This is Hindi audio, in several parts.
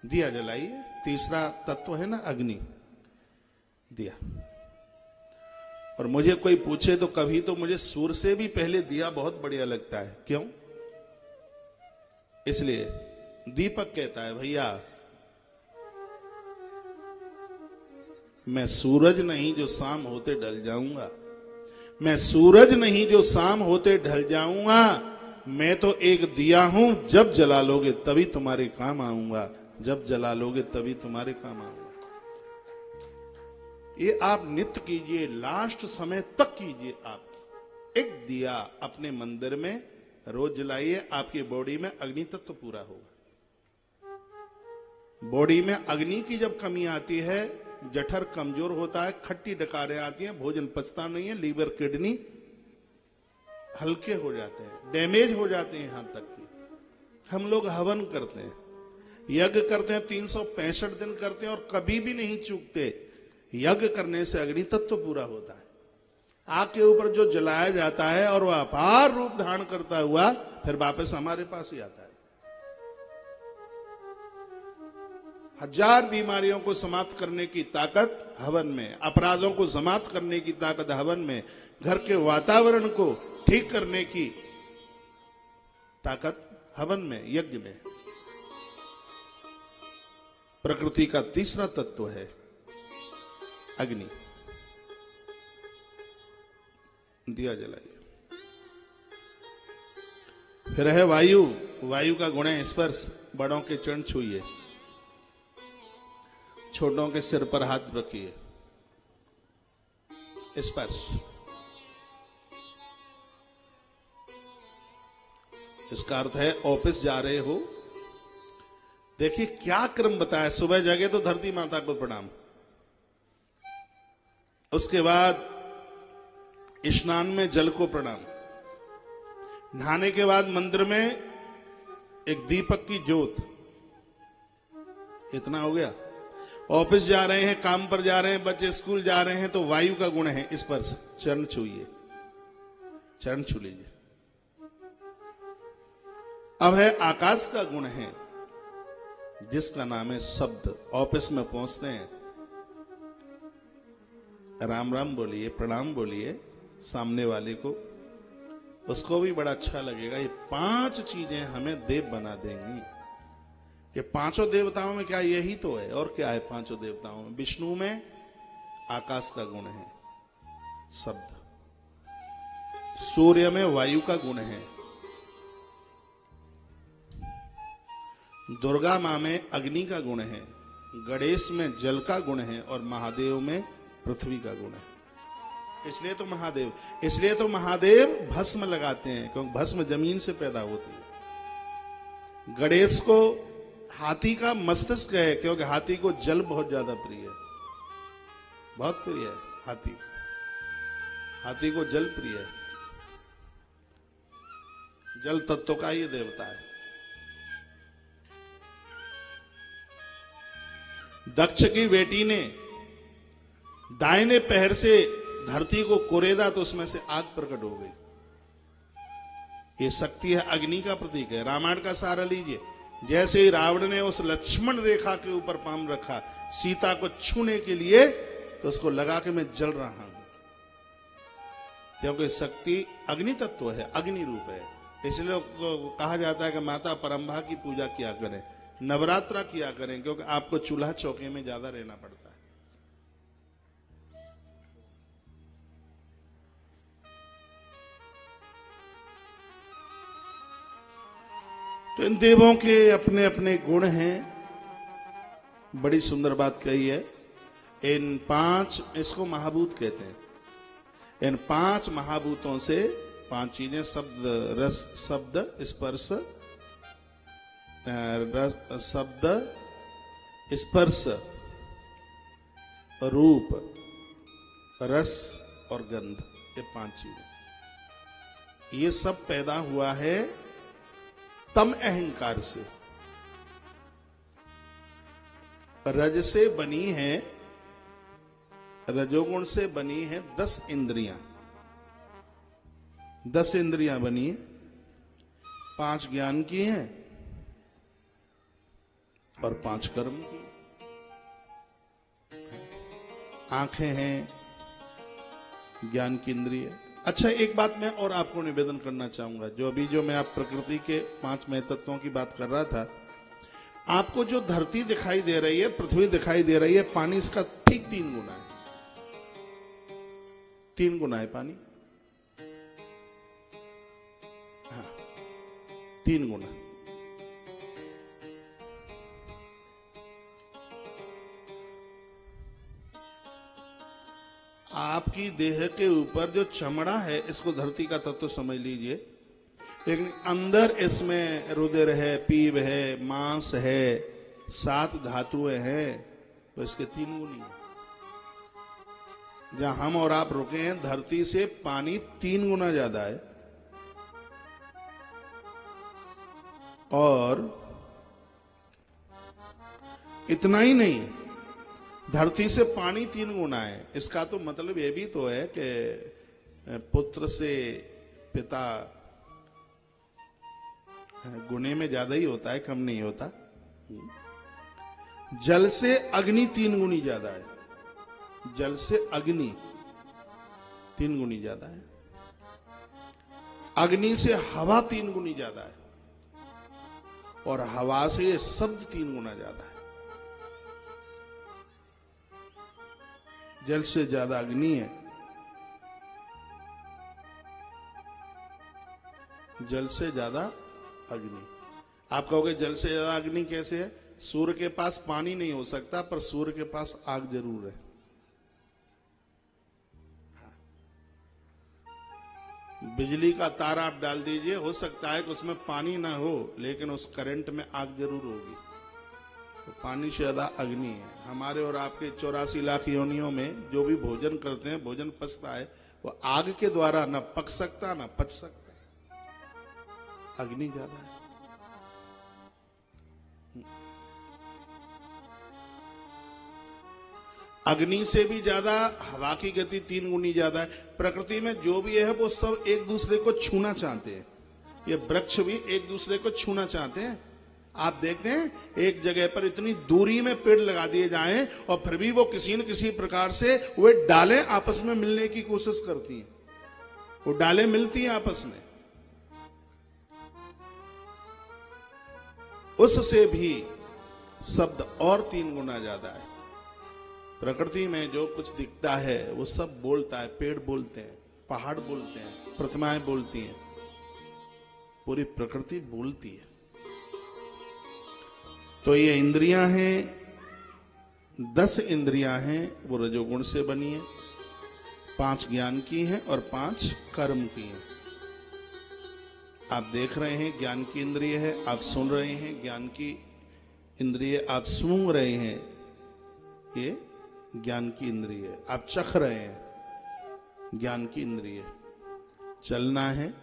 दिया जलाइए। तीसरा तत्व है ना अग्नि, दिया। और मुझे कोई पूछे तो कभी तो मुझे सूर्य से भी पहले दिया बहुत बढ़िया लगता है। क्यों? इसलिए दीपक कहता है भैया मैं सूरज नहीं जो शाम होते ढल जाऊंगा, मैं सूरज नहीं जो शाम होते ढल जाऊंगा, मैं तो एक दिया हूं, जब जला लोगे तभी तुम्हारे काम आऊंगा, जब जला लोगे तभी तुम्हारे काम आऊंगा। ये आप नित्य कीजिए, लास्ट समय तक कीजिए। आप एक दिया अपने मंदिर में रोज जलाइए, आपकी बॉडी में अग्नि तत्व पूरा होगा। बॉडी में अग्नि की जब कमी आती है, जठर कमजोर होता है, खट्टी डकारें आती हैं, भोजन पचता नहीं है, लीवर किडनी हल्के हो जाते हैं, डैमेज हो जाते हैं। यहां तक कि हम लोग हवन करते हैं, यज्ञ करते हैं, 365 दिन करते हैं और कभी भी नहीं चूकते। यज्ञ करने से अग्नि तत्व पूरा होता है। आग के ऊपर जो जलाया जाता है और वह अपार रूप धारण करता हुआ फिर वापस हमारे पास ही आता है। हजार बीमारियों को समाप्त करने की ताकत हवन में, अपराधों को समाप्त करने की ताकत हवन में, घर के वातावरण को ठीक करने की ताकत हवन में, यज्ञ में। प्रकृति का तीसरा तत्व है अग्नि, दिया जलाइए। फिर है वायु, वायु का गुण है स्पर्श, बड़ों के चरण छूइए, छोटों के सिर पर हाथ रखिए, स्पर्श। इसका अर्थ है ऑफिस जा रहे हो, देखिए क्या क्रम बताया। सुबह जगे तो धरती माता को प्रणाम, उसके बाद स्नान में जल को प्रणाम, नहाने के बाद मंदिर में एक दीपक की ज्योत, इतना हो गया। ऑफिस जा रहे हैं, काम पर जा रहे हैं, बच्चे स्कूल जा रहे हैं, तो वायु का गुण है स्पर्श, चरण छूइए, चरण छू लीजिए। अब है आकाश का गुण है जिसका नाम है शब्द। ऑफिस में पहुंचते हैं, राम राम बोलिए, प्रणाम बोलिए सामने वाले को, उसको भी बड़ा अच्छा लगेगा। ये 5 चीजें हमें देव बना देंगी। ये 5 देवताओं में क्या यही तो है, और क्या है 5 देवताओं में? विष्णु में आकाश का गुण है शब्द, सूर्य में वायु का गुण है, दुर्गा मां में अग्नि का गुण है, गणेश में जल का गुण है और महादेव में पृथ्वी का गुण है। इसलिए तो महादेव भस्म लगाते हैं, क्योंकि भस्म जमीन से पैदा होती है। गणेश को हाथी का मस्तिष्क है, क्योंकि हाथी को जल बहुत ज्यादा प्रिय है, बहुत प्रिय है हाथी को जल प्रिय है। जल तत्व का ये देवता है। दक्ष की बेटी ने दाहिने पैर से धरती को कुरेदा तो उसमें से आग प्रकट हो गई। ये शक्ति है, अग्नि का प्रतीक है। रामायण का सहारा लीजिए, जैसे ही रावण ने उस लक्ष्मण रेखा के ऊपर पाम रखा सीता को छूने के लिए, तो उसको लगा के मैं जल रहा हूं, क्योंकि शक्ति अग्नि तत्व है, अग्नि रूप है। इसलिए कहा जाता है कि माता परंभा की पूजा किया करें, नवरात्रा किया करें, क्योंकि आपको चूल्हा चौके में ज्यादा रहना पड़ता है। तो इन देवों के अपने अपने गुण हैं। बड़ी सुंदर बात कही है। इन 5, इसको महाभूत कहते हैं। इन 5 महाभूतों से 5 चीजें, शब्द, रस, शब्द, स्पर्श, शब्द, स्पर्श, रूप, रस और गंध, ये 5 चीजें, ये सब पैदा हुआ है तम अहंकार से। रज से बनी है, रजोगुण से बनी है 10 इंद्रियां। 10 इंद्रियां बनी है, 5 ज्ञान की हैं और 5 कर्म की। आंखें हैं ज्ञान की इंद्रिय। अच्छा, एक बात मैं और आपको निवेदन करना चाहूंगा। जो मैं आप प्रकृति के 5 महतत्वों की बात कर रहा था, आपको जो धरती दिखाई दे रही है, पृथ्वी दिखाई दे रही है, पानी इसका ठीक 3 गुना है। 3 गुना है पानी। हाँ, 3 गुना। आपकी देह के ऊपर जो चमड़ा है, इसको धरती का तत्व समझ लीजिए, लेकिन अंदर इसमें रुधिर है, पीव है, मांस है, 7 धातुएं हैं, तो इसके 3 गुनी है। जहां हम और आप रुके हैं, धरती से पानी 3 गुना ज्यादा है। और इतना ही नहीं, धरती से पानी 3 गुना है। इसका तो मतलब यह भी तो है कि पुत्र से पिता गुणे में ज्यादा ही होता है, कम नहीं होता। जल से अग्नि 3 गुनी ज्यादा है। जल से अग्नि 3 गुनी ज्यादा है। अग्नि से हवा 3 गुनी ज्यादा है। और हवा से शब्द 3 गुना ज्यादा है। जल से ज्यादा अग्नि है। जल से ज्यादा अग्नि। आप कहोगे जल से ज्यादा अग्नि कैसे है? सूर्य के पास पानी नहीं हो सकता, पर सूर्य के पास आग जरूर है। बिजली का तार आप डाल दीजिए, हो सकता है कि उसमें पानी ना हो, लेकिन उस करंट में आग जरूर होगी। तो पानी से ज्यादा अग्नि है। हमारे और आपके 84 लाख योनियों में जो भी भोजन करते हैं, भोजन पचता है, वो आग के द्वारा न पक सकता न पच सकता। अग्नि ज्यादा है। अग्नि से भी ज्यादा हवा की गति 3 गुनी ज्यादा है। प्रकृति में जो भी है वो सब एक दूसरे को छूना चाहते हैं। ये वृक्ष भी एक दूसरे को छूना चाहते हैं। आप देखते हैं एक जगह पर इतनी दूरी में पेड़ लगा दिए जाएं और फिर भी वो किसी न किसी प्रकार से वे डालें आपस में मिलने की कोशिश करती हैं। वो डालें मिलती हैं आपस में। उससे भी शब्द और 3 गुना ज्यादा है। प्रकृति में जो कुछ दिखता है वो सब बोलता है। पेड़ बोलते हैं, पहाड़ बोलते हैं, प्रतिमाएं बोलती हैं, पूरी प्रकृति बोलती है। तो ये इंद्रियां हैं, 10 इंद्रियां हैं, वो रजोगुण से बनी है। 5 ज्ञान की हैं और 5 कर्म की हैं। आप देख रहे हैं ज्ञान की इंद्रिय है, आप सुन रहे हैं ज्ञान की इंद्रिय, आप सूंघ रहे हैं, ये ज्ञान की इंद्रिय है। आप चख रहे हैं, ज्ञान की इंद्रिय। चलना है,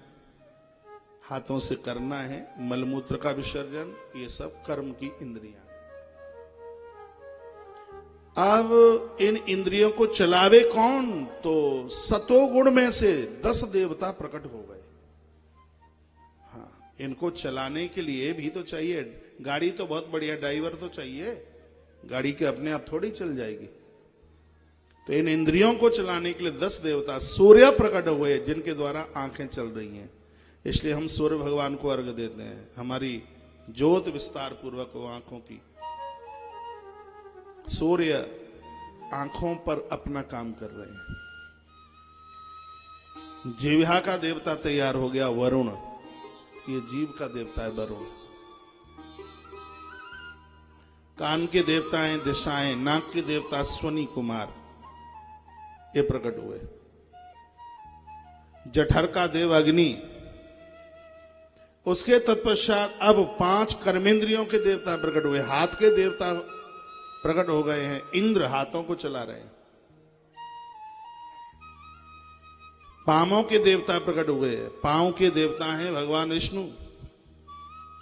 हाथों से करना है, मलमूत्र का विसर्जन, ये सब कर्म की इंद्रियां हैं। अब इन इंद्रियों को चलावे कौन? तो सतोगुण में से 10 देवता प्रकट हो गए। हाँ, इनको चलाने के लिए भी तो चाहिए गाड़ी। तो बहुत बढ़िया ड्राइवर तो चाहिए, गाड़ी के अपने आप थोड़ी चल जाएगी। तो इन इंद्रियों को चलाने के लिए 10 देवता सूर्य प्रकट हुए, जिनके द्वारा आंखें चल रही हैं। इसलिए हम सूर्य भगवान को अर्घ देते हैं। हमारी ज्योत विस्तार पूर्वक हो आंखों की। सूर्य आंखों पर अपना काम कर रहे हैं। जीवा का देवता तैयार हो गया वरुण। ये जीव का देवता है वरुण। कान के देवता हैं दिशाएं, नाक के देवता स्वनी कुमार, ये प्रकट हुए। जठर का देव अग्नि। उसके तत्पश्चात अब 5 कर्मेंद्रियों के देवता प्रकट हुए। हाथ के देवता प्रकट हो गए हैं। इंद्र हाथों को चला रहे हैं। पांवों के देवता प्रकट हुए। पांव के देवता हैं भगवान विष्णु।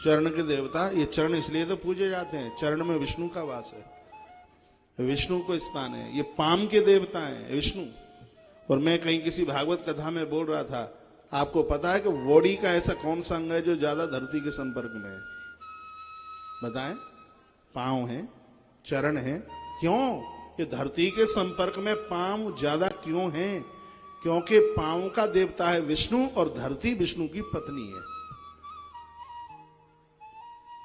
चरण के देवता, ये चरण इसलिए तो पूजे जाते हैं, चरण में विष्णु का वास है, विष्णु को स्थान है। ये पाम के देवता हैं विष्णु। और मैं कहीं किसी भागवत कथा में बोल रहा था, आपको पता है कि बॉडी का ऐसा कौन सा अंग है जो ज्यादा धरती के संपर्क में है? बताएं। पांव हैं, चरण हैं। क्यों? ये धरती के संपर्क में पांव ज्यादा क्यों हैं? क्योंकि पांव का देवता है विष्णु और धरती विष्णु की पत्नी है।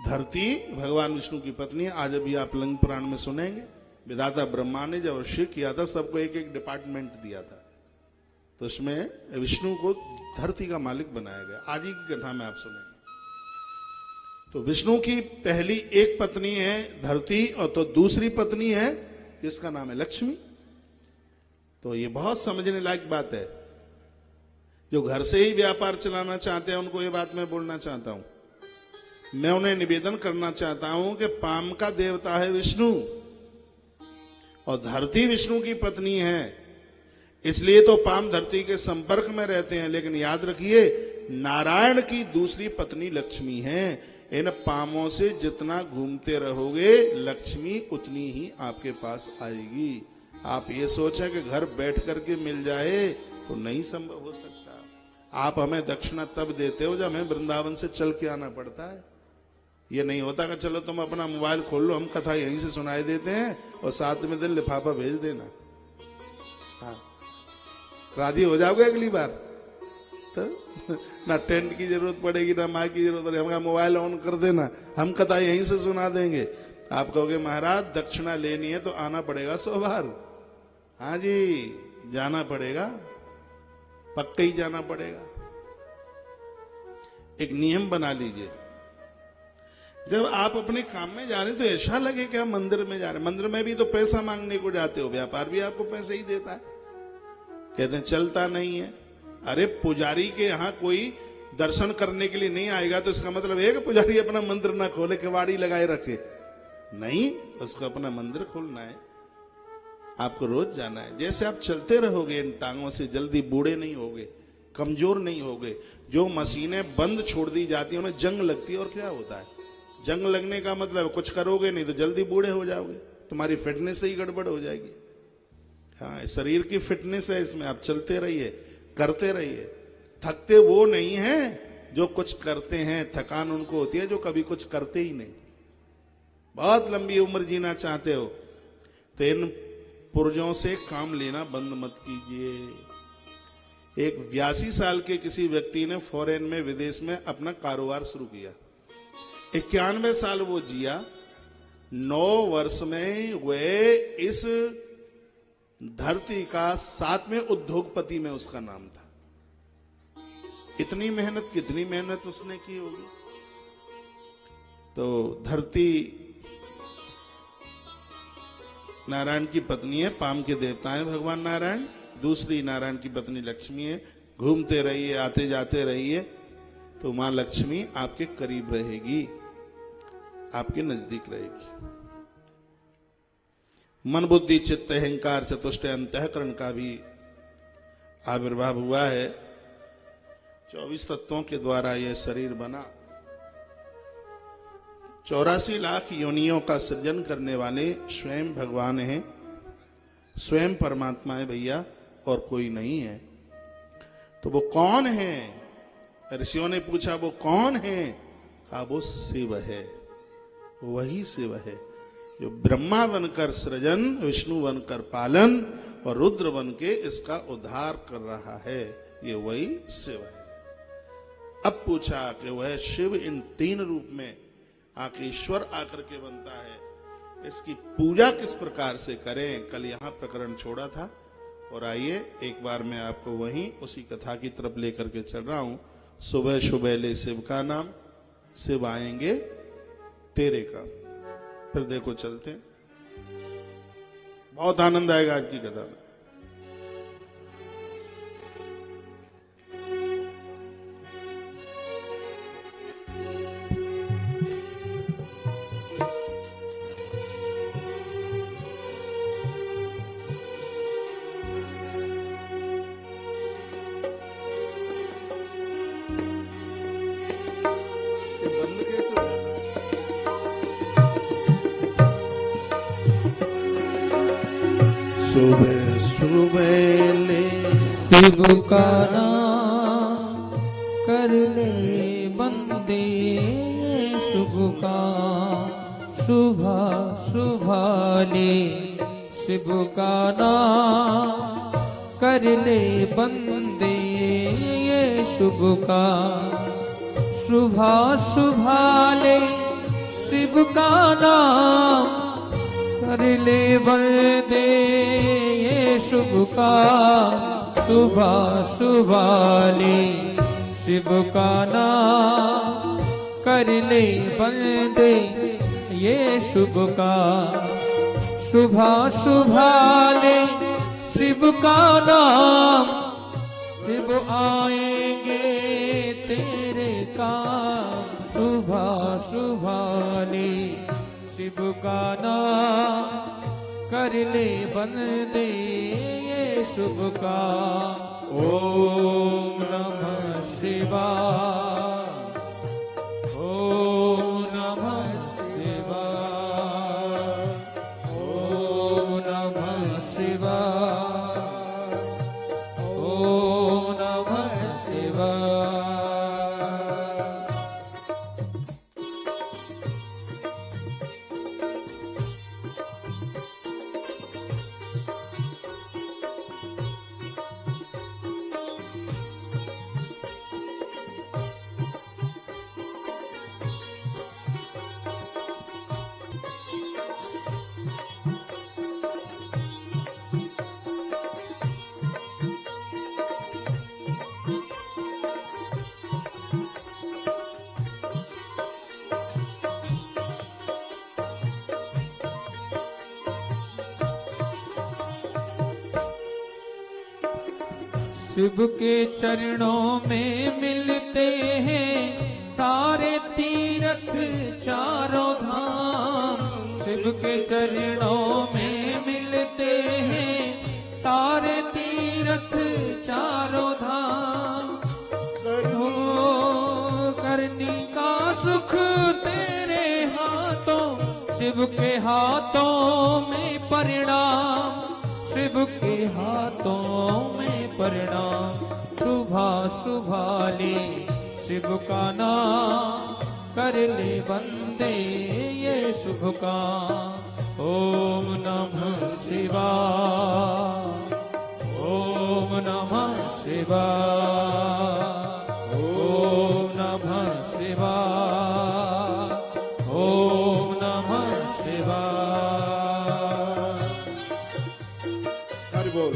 धरती भगवान विष्णु की पत्नी है। आज अभी आप लिंग पुराण में सुनेंगे, विधाता ब्रह्मा ने जब ऋषि किया था, सबको एक एक डिपार्टमेंट दिया था, तो उसमें विष्णु को धरती का मालिक बनाया गया। आज ही की कथा में आप सुनेंगे। तो विष्णु की पहली एक पत्नी है धरती, और तो दूसरी पत्नी है जिसका नाम है लक्ष्मी। तो ये बहुत समझने लायक बात है। जो घर से ही व्यापार चलाना चाहते हैं उनको ये बात मैं बोलना चाहता हूं। मैं उन्हें निवेदन करना चाहता हूं कि पाम का देवता है विष्णु और धरती विष्णु की पत्नी है, इसलिए तो पाम धरती के संपर्क में रहते हैं। लेकिन याद रखिए, नारायण की दूसरी पत्नी लक्ष्मी है। इन पामों से जितना घूमते रहोगे, लक्ष्मी उतनी ही आपके पास आएगी। आप ये सोचें कि घर बैठ करके मिल जाए तो नहीं संभव हो सकता। आप हमें दक्षिणा तब देते हो जब हमें वृंदावन से चल के आना पड़ता है। ये नहीं होता कि चलो तुम अपना मोबाइल खोल लो, हम कथा यहीं से सुनाई देते हैं और साथ में दिन लिफाफा भेज देना। हाँ, राजी हो जाओगे अगली बार तो ना टेंट की जरूरत पड़ेगी ना माइक की जरूरत पड़ेगी। हमारा मोबाइल ऑन कर देना, हम कथा यहीं से सुना देंगे। आप कहोगे महाराज दक्षिणा लेनी है तो आना पड़ेगा 100 बार। हाँ जी, जाना पड़ेगा, पक्का ही जाना पड़ेगा। एक नियम बना लीजिए, जब आप अपने काम में जा रहे हैं तो ऐसा लगे कि आप मंदिर में जा रहे हैं। मंदिर में भी तो पैसा मांगने को जाते हो, व्यापार भी आपको पैसे ही देता है। कहते हैं चलता नहीं है। अरे पुजारी के यहाँ कोई दर्शन करने के लिए नहीं आएगा तो इसका मतलब है कि पुजारी अपना मंदिर ना खोले, किवाड़ी लगाए रखे? नहीं, उसको अपना मंदिर खोलना है, आपको रोज जाना है। जैसे आप चलते रहोगे इन टांगों से, जल्दी बूढ़े नहीं होगे, कमजोर नहीं होगे। जो मशीनें बंद छोड़ दी जाती है उन्हें जंग लगती है, और क्या होता है? जंग लगने का मतलब कुछ करोगे नहीं तो जल्दी बूढ़े हो जाओगे, तुम्हारी फिटनेस ही गड़बड़ हो जाएगी। हाँ, शरीर की फिटनेस है इसमें। आप चलते रहिए, करते रहिए। थकते वो नहीं है जो कुछ करते हैं, थकान उनको होती है जो कभी कुछ करते ही नहीं। बहुत लंबी उम्र जीना चाहते हो तो इन पुर्जों से काम लेना बंद मत कीजिए। एक 82 साल के किसी व्यक्ति ने फॉरेन में, विदेश में अपना कारोबार शुरू किया। 91 साल वो जिया। 9 वर्ष में वे इस धरती का 7वें उद्योगपति में उसका नाम था। इतनी मेहनत, कितनी मेहनत उसने की होगी। तो धरती नारायण की पत्नी है, पाम के देवता है भगवान नारायण। दूसरी नारायण की पत्नी लक्ष्मी है। घूमते रहिए, आते जाते रहिए तो मां लक्ष्मी आपके करीब रहेगी, आपके नजदीक रहेगी। मन बुद्धि चित्त अहंकार चतुष्टय अंतःकरण का भी आविर्भाव हुआ है। 24 तत्वों के द्वारा यह शरीर बना। 84 लाख योनियों का सृजन करने वाले स्वयं भगवान हैं, स्वयं परमात्मा है भैया, और कोई नहीं है। तो वो कौन है? ऋषियों ने पूछा वो कौन है? कहा वो शिव है। वही शिव है जो ब्रह्मा बनकर सृजन, विष्णु बनकर पालन और रुद्र बन के इसका उद्धार कर रहा है। ये वही शिव है। अब पूछा कि वह शिव इन 3 रूप में आके ईश्वर आकर के बनता है, इसकी पूजा किस प्रकार से करें? कल यहां प्रकरण छोड़ा था, और आइए एक बार मैं आपको वहीं उसी कथा की तरफ लेकर के चल रहा हूं। सुबह सुबह ले शिव का नाम, शिव आएंगे तेरे काम। फिर देखो चलते हैं, बहुत आनंद आएगा आज की कथा में। सुबह सुबह ले शिव का नाम कर ले बंदे, शुभ का शुभा शुभाले शिव का नाम कर ले बंदे ये शुभ का। शुभा शुभाले शिव का नाम कर ले बंदे ये शुभ का। शुभा शुभाले शिव का नाम कर ले बंदे ये शुभ का। शुभा शुभाले शिव का नाम शिव आएंगे तेरे काम। शुभा शुभाले शिव का नाम कर ले बंदे ये शुभ का। ओम नमः शिवाय, ओम नमः शिवाय, ओम नमः शिवाय, ओम नमः शिवाय। शिव के चरणों में मिलते हैं सारे तीर्थ चारों धाम। शिव के चरणों में मिलते हैं सारे तीर्थ चारों धाम। हो करनी का सुख तेरे हाथों, शिव के हाथों में परिणाम। शिव के हाथों में परिणाम। शुभा शुभाले शिव का नाम कर ले बंदे ये शुभ काम। ओम नमः शिवाय, ओम नमः शिवाय, ओम नमः शिवाय, ओम नमः शिवाय। हरि बोल।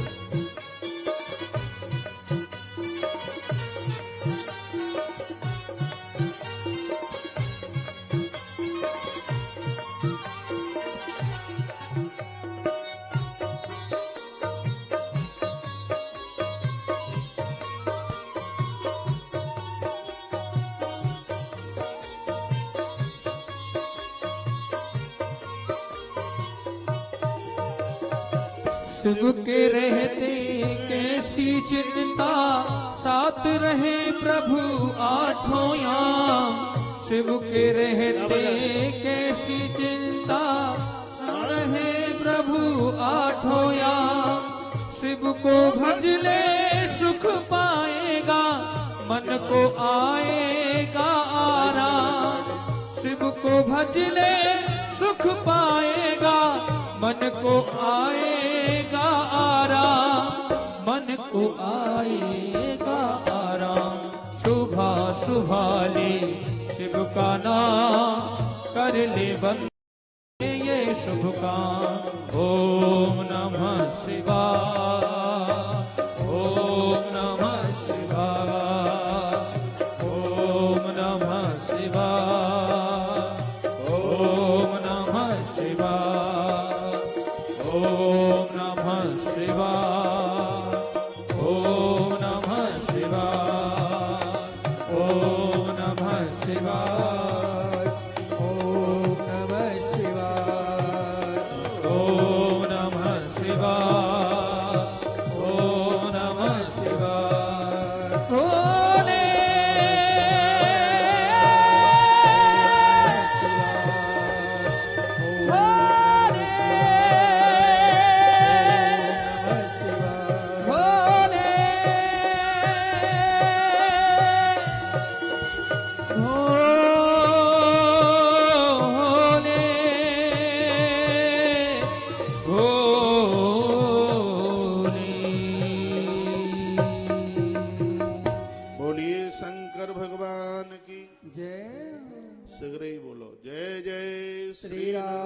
शिव के रहते कैसी चिंता, साथ रहे प्रभु आठों याम। शिव के रहते कैसी चिंता, रहे प्रभु आठों याम। शिव को भज ले सुख पाएगा, मन को आएगा आराम। शिव को भज ले सुख पाएगा, मन को आएगा आराम। मन को आएगा आराम। शुभा शुभाले शिव का नाम कर ले बंदे ये शुभ काम। ओम नमः शिवाय, ओम नमः शिवाय, ओम नमः शिवाय, ओम नमः शिवाय, ओम नमः शिवाय, ओम नमः शिवाय, ओम नमः शिवाय, ओम नमः शिवाय, ओम नमः शिवाय, ओम नमः शिवाय। भोले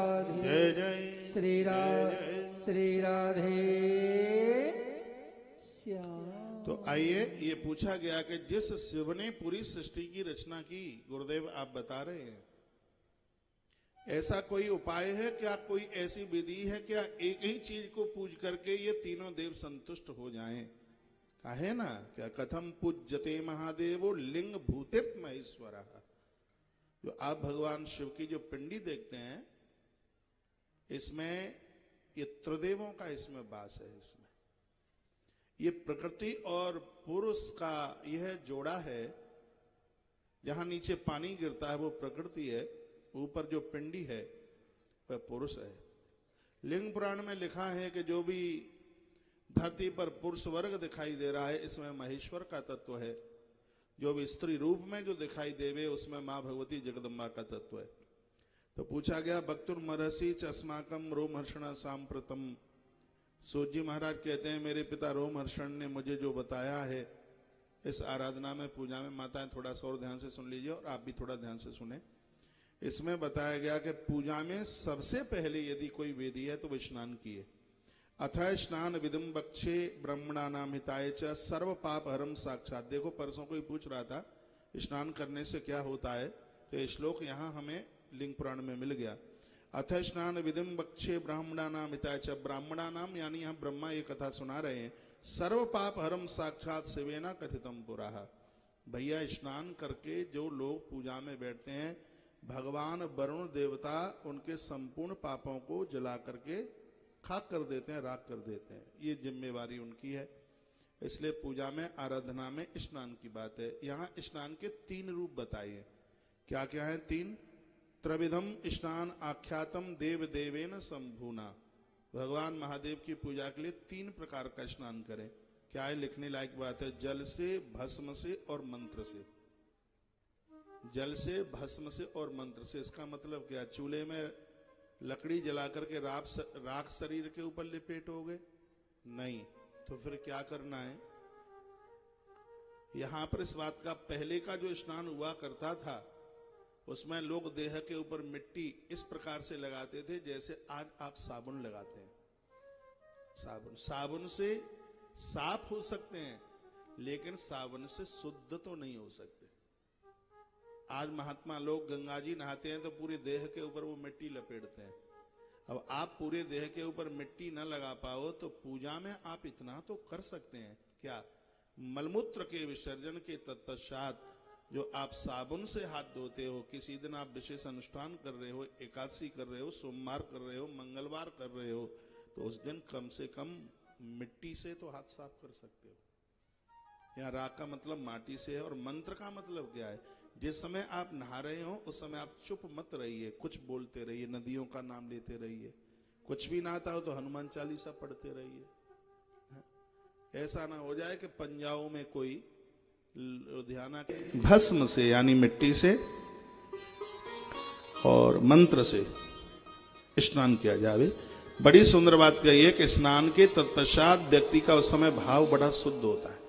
राधे जय जय श्री राधे श्याम। तो आइए, ये पूछा गया कि जिस शिव ने पूरी सृष्टि की रचना की, गुरुदेव आप बता रहे हैं, ऐसा कोई उपाय है क्या, कोई ऐसी विधि है क्या, एक ही चीज को पूज करके ये तीनों देव संतुष्ट हो जाएं? कहे ना क्या, कथम पूज्यते महादेवो लिंग भूतिर्थ महेश्वर। जो आप भगवान शिव की जो पिंडी देखते हैं, इसमें ये त्रिदेवों का इसमें वास है। इसमें ये प्रकृति और पुरुष का यह जोड़ा है। जहां नीचे पानी गिरता है वो प्रकृति है, ऊपर जो पिंडी है वह पुरुष है। लिंग पुराण में लिखा है कि जो भी धरती पर पुरुष वर्ग दिखाई दे रहा है, इसमें महेश्वर का तत्व है। जो भी स्त्री रूप में जो दिखाई देवे, उसमें मां भगवती जगदम्बा का तत्व है। तो पूछा गया, भक्तुर्मर्हसि च अस्माकं रोमहर्षण सांप्रतम। सूत जी महाराज कहते हैं, मेरे पिता रोमहर्षण ने मुझे जो बताया है इस आराधना में, पूजा में, माताएं थोड़ा सा और ध्यान से सुन लीजिए और आप भी थोड़ा ध्यान से सुने। इसमें बताया गया कि पूजा में सबसे पहले यदि कोई वेदी है तो वो स्नान किए। अथय स्नान विदम बक्षे ब्रह्मणा नाम हिताय च सर्व पाप हरम साक्षात। देखो, परसों कोई पूछ रहा था स्नान करने से क्या होता है, तो ये श्लोक यहाँ हमें लिंग पुराण में मिल गया। अथय स्नान विदम बक्षे ब्राह्मणा नाम हिताय च। ब्राह्मणा नाम यानी यहाँ ब्रह्मा ये कथा सुना रहे हैं। सर्व पाप हरम साक्षात शिवेना कथितम पुराः। भैया, स्नान करके जो लोग पूजा में बैठते हैं, भगवान वरुण देवता उनके संपूर्ण पापों को जला करके खाक कर देते हैं, राख कर देते हैं। ये जिम्मेवारी उनकी है। इसलिए पूजा में, आराधना में स्नान की बात है। यहाँ स्नान के 3 रूप बताइए। क्या क्या है? 3। त्रिविधम स्नान आख्यातम देव देवेन संभूना। भगवान महादेव की पूजा के लिए 3 प्रकार का स्नान करें। क्या है? लिखने लायक बात है। जल से, भस्म से और मंत्र से। जल से, भस्म से और मंत्र से। इसका मतलब क्या? चूल्हे में लकड़ी जला करके राख शरीर के ऊपर लिपेटोगे? नहीं। तो फिर क्या करना है? यहां पर इस बात का, पहले का जो स्नान हुआ करता था उसमें लोग देह के ऊपर मिट्टी इस प्रकार से लगाते थे जैसे आज आप साबुन लगाते हैं। साबुन से साफ हो सकते हैं, लेकिन साबुन से शुद्ध तो नहीं हो सकते। आज महात्मा लोग गंगा जी नहाते हैं तो पूरे देह के ऊपर वो मिट्टी लपेटते हैं। अब आप पूरे देह के ऊपर मिट्टी न लगा पाओ तो पूजा में आप इतना तो कर सकते हैं। क्या? मलमूत्र के विसर्जन के तत्पश्चात जो आप साबुन से हाथ धोते हो, किसी दिन आप विशेष अनुष्ठान कर रहे हो, एकादशी कर रहे हो, सोमवार कर रहे हो, मंगलवार कर रहे हो, तो उस दिन कम से कम मिट्टी से तो हाथ साफ कर सकते हो। यहाँ राख का मतलब माटी से है। और मंत्र का मतलब क्या है? जिस समय आप नहा रहे हो उस समय आप चुप मत रहिए, कुछ बोलते रहिए, नदियों का नाम लेते रहिए। कुछ भी ना आता हो तो हनुमान चालीसा पढ़ते रहिए। ऐसा ना हो जाए कि पंजाब में कोई लुधियाना के भस्म से यानी मिट्टी से और मंत्र से स्नान किया जावे। बड़ी सुंदर बात कही है कि स्नान के तत्पश्चात व्यक्ति का उस समय भाव बड़ा शुद्ध होता है।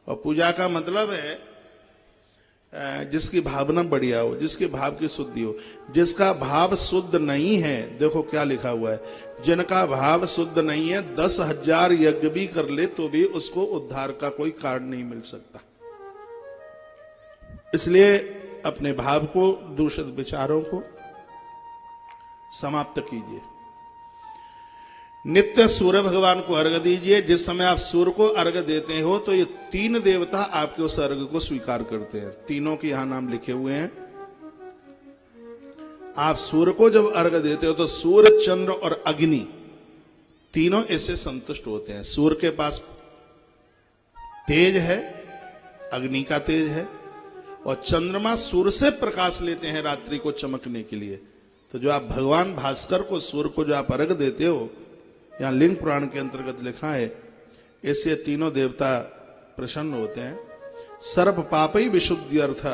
और पूजा का मतलब है जिसकी भावना बढ़िया हो, जिसके भाव की शुद्धि हो। जिसका भाव शुद्ध नहीं है, देखो क्या लिखा हुआ है, जिनका भाव शुद्ध नहीं है 10,000 यज्ञ भी कर ले तो भी उसको उद्धार का कोई कारण नहीं मिल सकता। इसलिए अपने भाव को, दूषित विचारों को समाप्त कीजिए। नित्य सूर्य भगवान को अर्घ दीजिए। जिस समय आप सूर्य को अर्घ देते हो तो ये 3 देवता आपके उस अर्घ को स्वीकार करते हैं। तीनों के यहां नाम लिखे हुए हैं। आप सूर्य को जब अर्घ देते हो तो सूर्य, चंद्र और अग्नि तीनों इससे संतुष्ट होते हैं। सूर्य के पास तेज है, अग्नि का तेज है, और चंद्रमा सूर्य से प्रकाश लेते हैं रात्रि को चमकने के लिए। तो जो आप भगवान भास्कर को, सूर्य को जो आप अर्घ देते हो, यहां लिंग पुराण के अंतर्गत लिखा है, इससे तीनों देवता प्रसन्न होते हैं। सर्व पापई विशुद्धि अर्थ।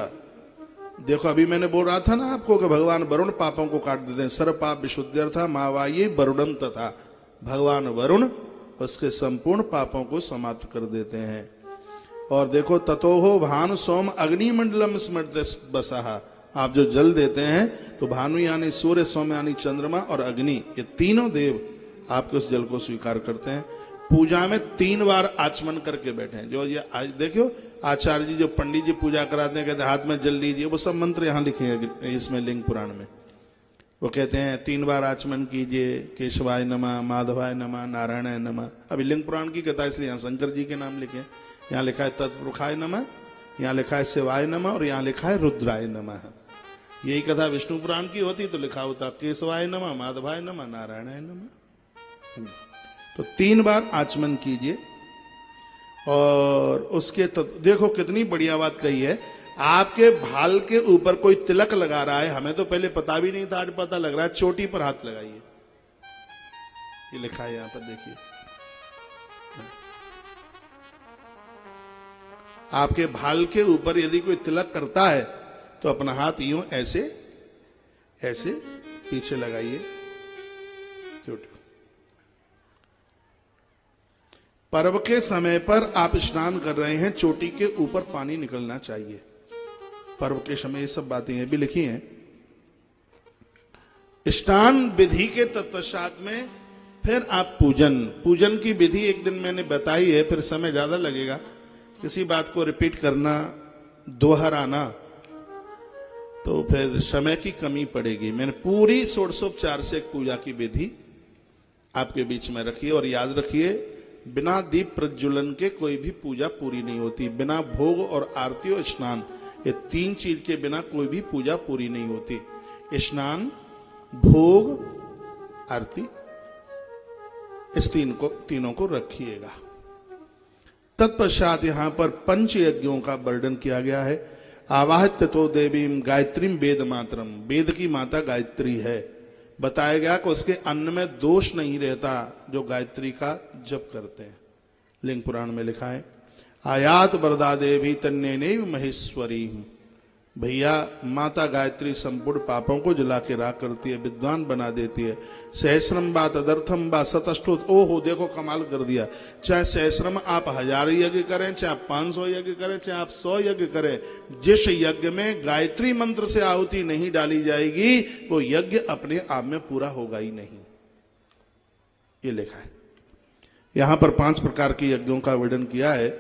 देखो अभी मैंने बोल रहा था ना आपको कि भगवान वरुण पापों को काट देते हैं। सर्व पाप विशुद्धि अर्थ मावाये वरुणम तथा। भगवान वरुण उसके संपूर्ण पापों को समाप्त कर देते हैं। और देखो ततोहो भानु सोम अग्निमंडलम स्मृत बसहा आप जो जल देते हैं तो भानु यानी सूर्य, सौम्य यानी चंद्रमा और अग्नि, ये तीनों देव आपके उस जल को स्वीकार करते हैं। पूजा में 3 बार आचमन करके बैठे हैं। जो ये देखियो आचार्य जी, जो पंडित जी पूजा कराते हैं, कहते हैं हाथ में जल लीजिए, वो सब मंत्र यहां लिखे हैं इसमें लिंग पुराण में। वो कहते हैं 3 बार आचमन कीजिए, केशवाय नमः, माधवाय नमः, नारायणाय नमः। अभी लिंग पुराण की कथा, इसलिए यहाँ शंकर जी के नाम लिखे हैं। यहाँ लिखा है तत्पुरुषाय नमः, यहाँ लिखा है शिवाय नमः और यहाँ लिखा है रुद्राय नमः। यही कथा विष्णु पुराण की होती तो लिखा होता केशवाय नमः, माधवाय नमः, नारायणाय नमः। तो 3 बार आचमन कीजिए। और उसके देखो कितनी बढ़िया बात कही है। आपके भाल के ऊपर कोई तिलक लगा रहा है, हमें तो पहले पता भी नहीं था, आज पता लग रहा है। चोटी पर हाथ लगाइए, ये लिखा है यहां पर, देखिए। आपके भाल के ऊपर यदि कोई तिलक करता है तो अपना हाथ यूं ऐसे ऐसे पीछे लगाइए। पर्व के समय पर आप स्नान कर रहे हैं, चोटी के ऊपर पानी निकलना चाहिए। पर्व के समय ये सब बातें भी लिखी हैं। स्नान विधि के तत्पश्चात में फिर आप पूजन की विधि एक दिन मैंने बताई है, फिर समय ज्यादा लगेगा। किसी बात को रिपीट करना, दोहराना, तो फिर समय की कमी पड़ेगी। मैंने पूरी षोडशोपचार से एक पूजा की विधि आपके बीच में रखी है। और याद रखिए, बिना दीप प्रज्वलन के कोई भी पूजा पूरी नहीं होती। बिना भोग और आरती और स्नान, ये 3 चीज के बिना कोई भी पूजा पूरी नहीं होती। स्नान, भोग, आरती, इस तीनों को रखिएगा। तत्पश्चात यहां पर पंच यज्ञों का वर्णन किया गया है। आवाहित तो देवीम गायत्रीम वेद मातरम, वेद की माता गायत्री है। बताया गया कि उसके अन्न में दोष नहीं रहता जो गायत्री का जप करते हैं। लिंग पुराण में लिखा है, आयात वरदा देवी तन्नेनैव महेश्वरी। भैया माता गायत्री संपूर्ण पापों को जला के राख करती है, विद्वान बना देती है। सहस्रम बा तदर्थम बा शतष्टोत, ओहो देखो कमाल कर दिया। चाहे सहस्रम आप 1000 यज्ञ करें, चाहे आप 500 यज्ञ करें, चाहे आप 100 यज्ञ करें, जिस यज्ञ में गायत्री मंत्र से आहुति नहीं डाली जाएगी वो यज्ञ अपने आप में पूरा होगा ही नहीं। ये लिखा है। यहां पर 5 प्रकार के यज्ञों का वर्णन किया है।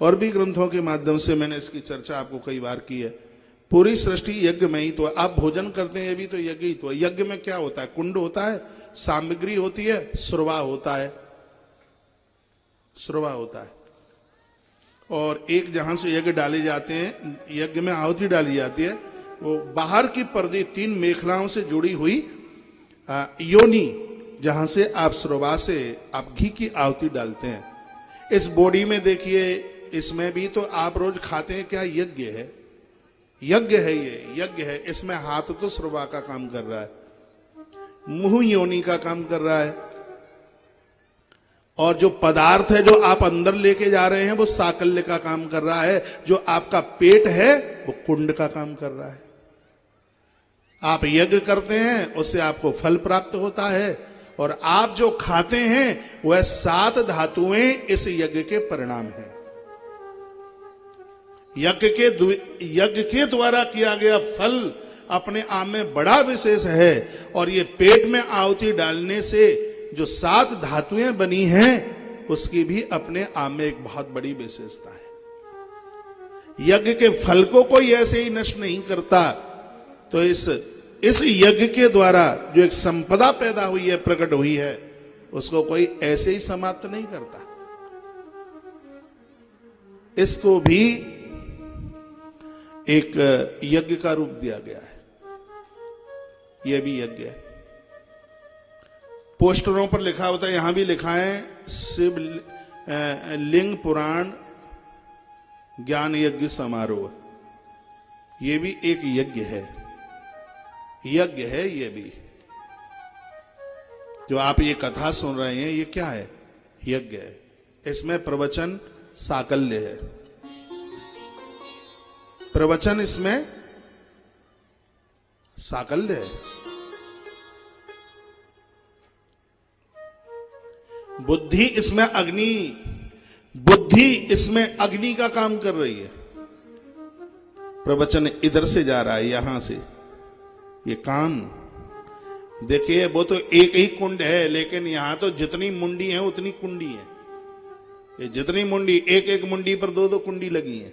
और भी ग्रंथों के माध्यम से मैंने इसकी चर्चा आपको कई बार की है। पूरी सृष्टि यज्ञ में ही तो, आप भोजन करते हैं ये भी तो यज्ञ ही तो है। यज्ञ में क्या होता है? कुंड होता है, सामग्री होती है, सुरवा होता है, सुरवा होता है। और एक जहां से यज्ञ डाले जाते हैं, यज्ञ में आहुति डाली जाती है, वो बाहर की पर्दे 3 मेखलाओं से जुड़ी हुई योनी, जहां से आप सुरवा से आप घी की आहुति डालते हैं। इस बॉडी में देखिए, इसमें भी तो आप रोज खाते हैं, क्या यज्ञ है? यज्ञ है, ये यज्ञ है। इसमें हाथ तो सुरवा का काम कर रहा है, मुंह योनि का काम कर रहा है, और जो पदार्थ है जो आप अंदर लेके जा रहे हैं वो साकल्य का काम कर रहा है। जो आपका पेट है वो कुंड का काम कर रहा है। आप यज्ञ करते हैं, उससे आपको फल प्राप्त होता है, और आप जो खाते हैं वह 7 धातुएं इस यज्ञ के परिणाम हैं। यज्ञ के द्वारा किया गया फल अपने आप में बड़ा विशेष है। और ये पेट में आहुति डालने से जो 7 धातुएं बनी हैं उसकी भी अपने आप में एक बहुत बड़ी विशेषता है। यज्ञ के फल को कोई ऐसे ही नष्ट नहीं करता। तो इस यज्ञ के द्वारा जो एक संपदा पैदा हुई है, प्रकट हुई है, उसको कोई ऐसे ही समाप्त नहीं करता। इसको भी एक यज्ञ का रूप दिया गया है। यह भी यज्ञ है। पोस्टरों पर लिखा होता है, यहां भी लिखा है शिव लिंग पुराण ज्ञान यज्ञ समारोह। यह भी एक यज्ञ है, यज्ञ है। ये भी जो आप ये कथा सुन रहे हैं, ये क्या है? यज्ञ है। इसमें प्रवचन साकल्य है, प्रवचन इसमें साकल्य है। बुद्धि इसमें बुद्धि इसमें अग्नि का काम कर रही है। प्रवचन इधर से जा रहा है, यहां से। ये कान देखिए, वो तो एक ही कुंड है, लेकिन यहां तो जितनी मुंडी है उतनी कुंडी है। ये जितनी मुंडी, एक एक मुंडी पर दो दो कुंडी लगी है।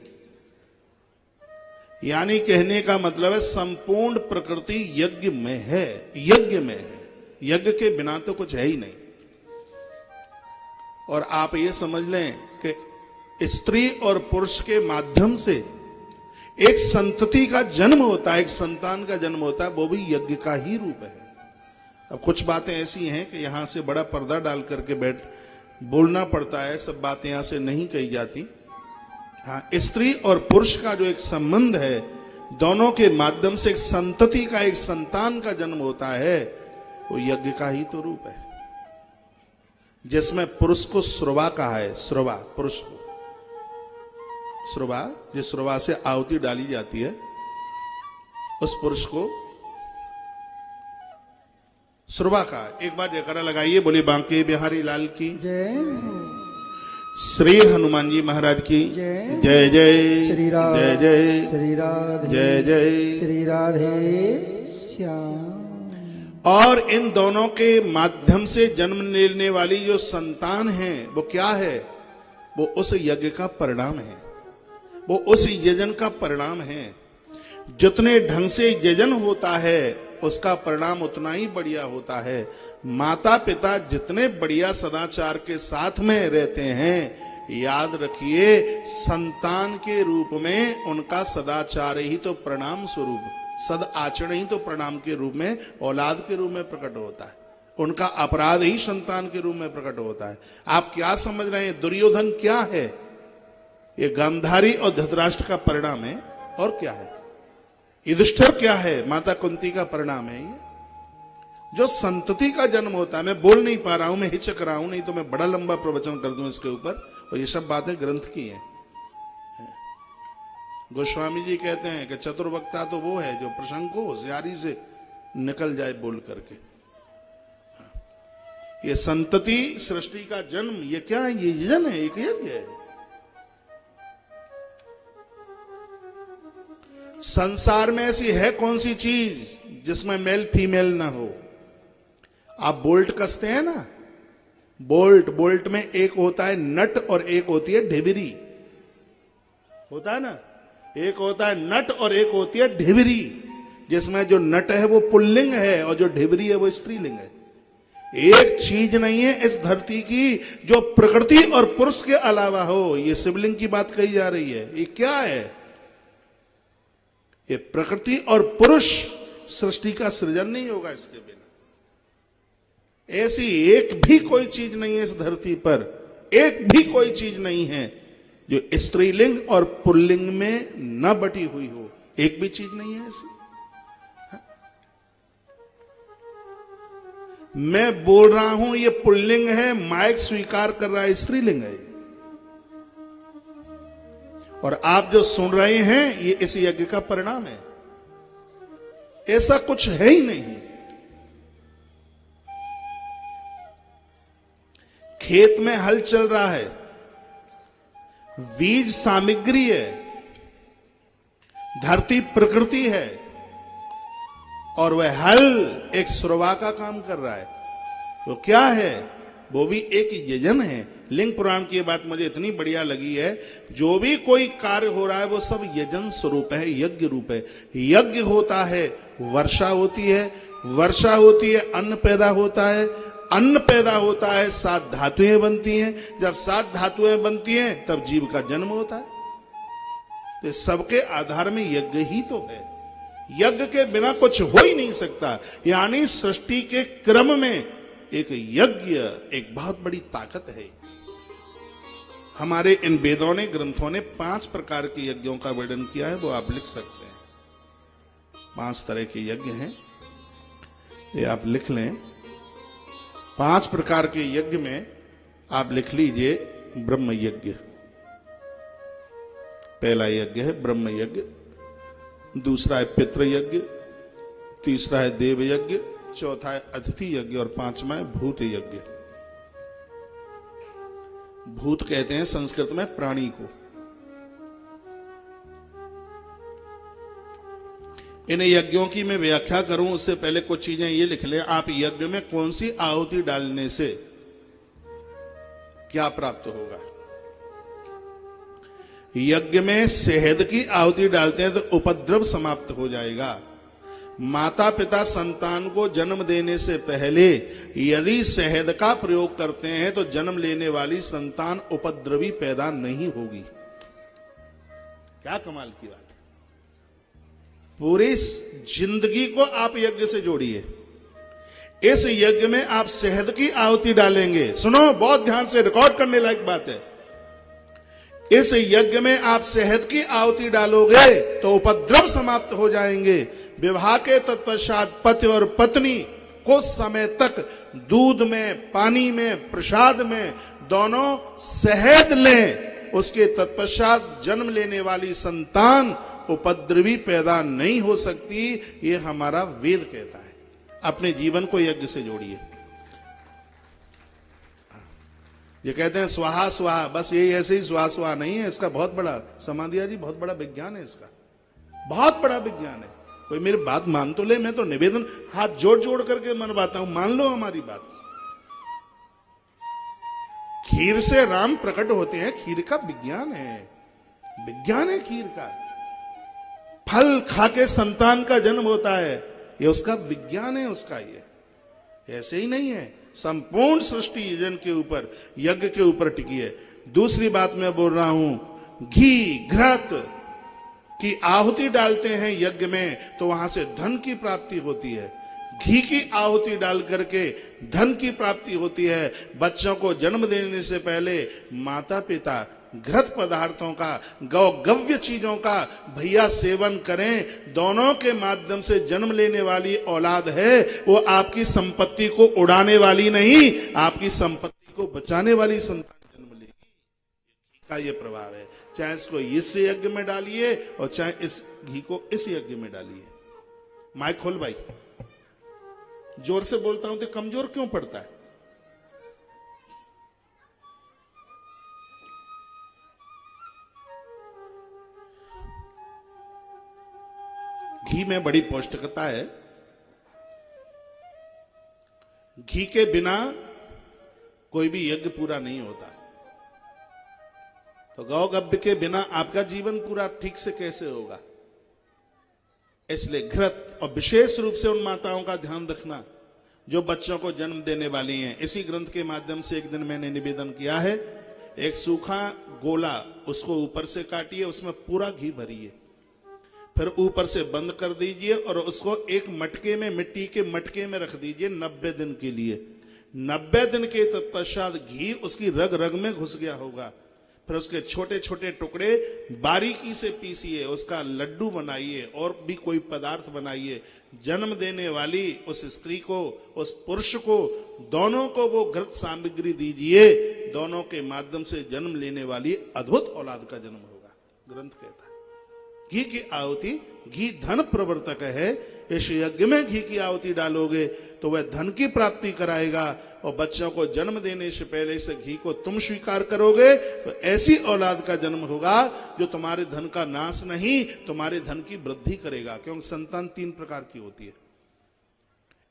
यानी कहने का मतलब है संपूर्ण प्रकृति यज्ञ में है, यज्ञ में है। यज्ञ के बिना तो कुछ है ही नहीं। और आप ये समझ लें कि स्त्री और पुरुष के माध्यम से एक संतति का जन्म होता है, एक संतान का जन्म होता है, वो भी यज्ञ का ही रूप है। अब कुछ बातें ऐसी हैं कि यहां से बड़ा पर्दा डाल करके बोलना पड़ता है, सब बातें यहां से नहीं कही जाती। हाँ, स्त्री और पुरुष का जो एक संबंध है, दोनों के माध्यम से एक संतति का, एक संतान का जन्म होता है, वो यज्ञ का ही तो रूप है। जिसमें पुरुष को श्रवा कहा है, श्रवा, पुरुष को श्रवा, जिस श्रवा से आहुति डाली जाती है, उस पुरुष को श्रवा का। एक बार जयकारा लगाइए, बोले बांके बिहारी लाल की जय। श्री हनुमान जी महाराज की जय। जय जय श्री राम, जय जय श्री राधे, जय जय। श्री राधे श्याम। और इन दोनों के माध्यम से जन्म लेने वाली जो संतान है, वो क्या है? वो उस यज्ञ का परिणाम है, वो उस यजन का परिणाम है। जितने ढंग से यजन होता है, उसका परिणाम उतना ही बढ़िया होता है। माता पिता जितने बढ़िया सदाचार के साथ में रहते हैं, याद रखिए, संतान के रूप में उनका सदाचार ही तो प्रणाम स्वरूप, सद आचरण ही तो प्रणाम के रूप में, औलाद के रूप में प्रकट होता है। उनका अपराध ही संतान के रूप में प्रकट होता है। आप क्या समझ रहे हैं? दुर्योधन क्या है? ये गांधारी और धृतराष्ट्र का परिणाम है। और क्या है? युधिष्ठिर क्या है? माता कुंती का परिणाम है। ये जो संतति का जन्म होता है, मैं बोल नहीं पा रहा हूं, मैं हिचक रहा हूं, नहीं तो मैं बड़ा लंबा प्रवचन कर दूं इसके ऊपर। और ये सब बातें ग्रंथ की हैं। गोस्वामी जी कहते हैं कि चतुर्वक्ता तो वो है जो प्रसंग को होशियारी से निकल जाए बोल करके। ये संतति सृष्टि का जन्म, ये क्या है? ये यजन है, एक यज्ञ है। संसार में ऐसी है कौन सी चीज जिसमें मेल फीमेल ना हो? आप बोल्ट कसते हैं ना, बोल्ट में एक होता है नट और एक होती है ढिबरी, होता है ना। एक होता है नट और एक होती है ढिबरी, जिसमें जो नट है वो पुल्लिंग है और जो ढिबरी है वो स्त्रीलिंग है। एक चीज नहीं है इस धरती की जो प्रकृति और पुरुष के अलावा हो। ये शिवलिंग की बात कही जा रही है, ये क्या है? ये प्रकृति और पुरुष सृष्टि का सृजन नहीं होगा इसके बिना। ऐसी एक भी कोई चीज नहीं है इस धरती पर, एक भी कोई चीज नहीं है जो स्त्रीलिंग और पुल्लिंग में न बटी हुई हो। एक भी चीज नहीं है ऐसी। मैं बोल रहा हूं ये पुल्लिंग है, माइक स्वीकार कर रहा है स्त्रीलिंग है। और आप जो सुन रहे हैं ये इस यज्ञ का परिणाम है। ऐसा कुछ है ही नहीं। खेत में हल चल रहा है, बीज सामग्री है, धरती प्रकृति है, और वह हल एक श्रवा का काम कर रहा है। वो क्या है? वो भी एक यजन है। लिंग पुराण की बात मुझे इतनी बढ़िया लगी है, जो भी कोई कार्य हो रहा है वो सब यजन स्वरूप है, यज्ञ रूप है। यज्ञ होता है, वर्षा होती है, वर्षा होती है, अन्न पैदा होता है, अन्न पैदा होता है, 7 धातुएं बनती हैं। जब 7 धातुएं बनती हैं तब जीव का जन्म होता है। तो सबके आधार में यज्ञ ही तो है। यज्ञ के बिना कुछ हो ही नहीं सकता। यानी सृष्टि के क्रम में एक यज्ञ एक बहुत बड़ी ताकत है। हमारे इन वेदों ने, ग्रंथों ने 5 प्रकार के यज्ञों का वर्णन किया है, वो आप लिख सकते हैं। 5 तरह के यज्ञ हैं, ये आप लिख लें। 5 प्रकार के यज्ञ में आप लिख लीजिए ब्रह्म यज्ञ। पहला यज्ञ है ब्रह्म यज्ञ, दूसरा है पितृ यज्ञ, तीसरा है देव यज्ञ, चौथा है अतिथि यज्ञ और 5वां है भूत यज्ञ। भूत कहते हैं संस्कृत में प्राणी को। इन यज्ञों की मैं व्याख्या करूं उससे पहले कुछ चीजें ये लिख लें। आप यज्ञ में कौन सी आहुति डालने से क्या प्राप्त होगा। यज्ञ में शहद की आहुति डालते हैं तो उपद्रव समाप्त हो जाएगा। माता पिता संतान को जन्म देने से पहले यदि शहद का प्रयोग करते हैं तो जन्म लेने वाली संतान उपद्रवी पैदा नहीं होगी। क्या कमाल की बात है। पूरी जिंदगी को आप यज्ञ से जोड़िए। इस यज्ञ में आप शहद की आहुति डालेंगे। सुनो, बहुत ध्यान से, रिकॉर्ड करने लायक बात है। इस यज्ञ में आप शहद की आहुति डालोगे तो उपद्रव समाप्त हो जाएंगे। विवाह के तत्पश्चात पति और पत्नी कुछ समय तक दूध में, पानी में, प्रसाद में दोनों शहद लें। उसके तत्पश्चात जन्म लेने वाली संतान उपद्रवी पैदा नहीं हो सकती। ये हमारा वेद कहता है। अपने जीवन को यज्ञ से जोड़िए। ये कहते हैं स्वाहा स्वाहा, बस यही ऐसे ही स्वाहा स्वाहा नहीं है। इसका बहुत बड़ा, समाधिया जी, बहुत बड़ा विज्ञान है। इसका बहुत बड़ा विज्ञान है। कोई मेरी बात मान तो ले। मैं तो निवेदन हाथ जोड़ जोड़ करके मनवाता हूं, मान लो हमारी बात। खीर से राम प्रकट होते हैं। खीर का विज्ञान है, विज्ञान है खीर का। फल खा के संतान का जन्म होता है, ये उसका विज्ञान है। उसका ये ऐसे ही नहीं है। संपूर्ण सृष्टि यजन के ऊपर, यज्ञ के ऊपर टिकी है। दूसरी बात मैं बोल रहा हूं, घी घृत की आहुति डालते हैं यज्ञ में तो वहां से धन की प्राप्ति होती है। घी की आहुति डाल करके धन की प्राप्ति होती है। बच्चों को जन्म देने से पहले माता पिता घृत पदार्थों का, गौगव्य चीजों का भैया सेवन करें। दोनों के माध्यम से जन्म लेने वाली औलाद है वो आपकी संपत्ति को उड़ाने वाली नहीं, आपकी संपत्ति को बचाने वाली संतान जन्म लेगी। घी का ये प्रभाव है। चाहे इसको इस यज्ञ में डालिए और चाहे इस घी को इस यज्ञ में डालिए। माइक खोल भाई। जोर से बोलता हूं तो कमजोर क्यों पड़ता है। घी में बड़ी पौष्टिकता है। घी के बिना कोई भी यज्ञ पूरा नहीं होता। तो गौगव्य के बिना आपका जीवन पूरा ठीक से कैसे होगा। इसलिए घृत, और विशेष रूप से उन माताओं का ध्यान रखना जो बच्चों को जन्म देने वाली हैं। इसी ग्रंथ के माध्यम से एक दिन मैंने निवेदन किया है। एक सूखा गोला, उसको ऊपर से काटिए, उसमें पूरा घी भरिए, फिर ऊपर से बंद कर दीजिए और उसको एक मटके में, मिट्टी के मटके में रख दीजिए 90 दिन के लिए। 90 दिन के तत्पश्चात घी उसकी रग रग में घुस गया होगा। फिर उसके छोटे छोटे टुकड़े बारीकी से पीसिए, उसका लड्डू बनाइए और भी कोई पदार्थ बनाइए। जन्म देने वाली उस स्त्री को, उस पुरुष को, दोनों को वो घृत सामग्री दीजिए। दोनों के माध्यम से जन्म लेने वाली अद्भुत औलाद का जन्म होगा, ग्रंथ कहता है। घी की आहुति, घी धन प्रवर्तक है। इस यज्ञ में घी की आहुति डालोगे तो वह धन की प्राप्ति कराएगा। और बच्चों को जन्म देने से पहले इस घी को तुम स्वीकार करोगे तो ऐसी औलाद का जन्म होगा जो तुम्हारे धन का नाश नहीं, तुम्हारे धन की वृद्धि करेगा। क्योंकि संतान 3 प्रकार की होती है।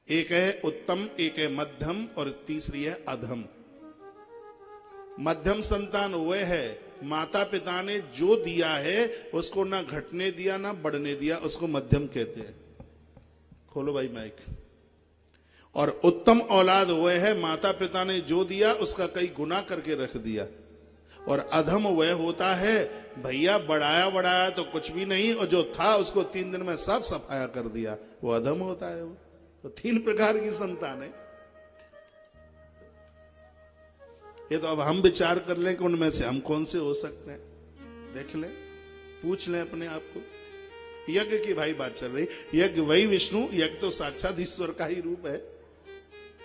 एक है उत्तम, एक है मध्यम और तीसरी है अधम। मध्यम संतान वह है माता पिता ने जो दिया है उसको ना घटने दिया ना बढ़ने दिया, उसको मध्यम कहते हैं। खोलो भाई माइक। और उत्तम औलाद वह है माता पिता ने जो दिया उसका कई गुना करके रख दिया। और अधम वह होता है भैया बढ़ाया तो कुछ भी नहीं, और जो था उसको 3 दिन में सब सफाया कर दिया, वो अधम होता है। वो तो 3 प्रकार की संतान है। ये तो अब हम विचार कर लें कि उनमें से हम कौन से हो सकते हैं। देख लें, पूछ लें अपने आप को। यज्ञ की भाई बात चल रही। यज्ञ वही विष्णु, यज्ञ तो साक्षात ईश्वर का ही रूप है।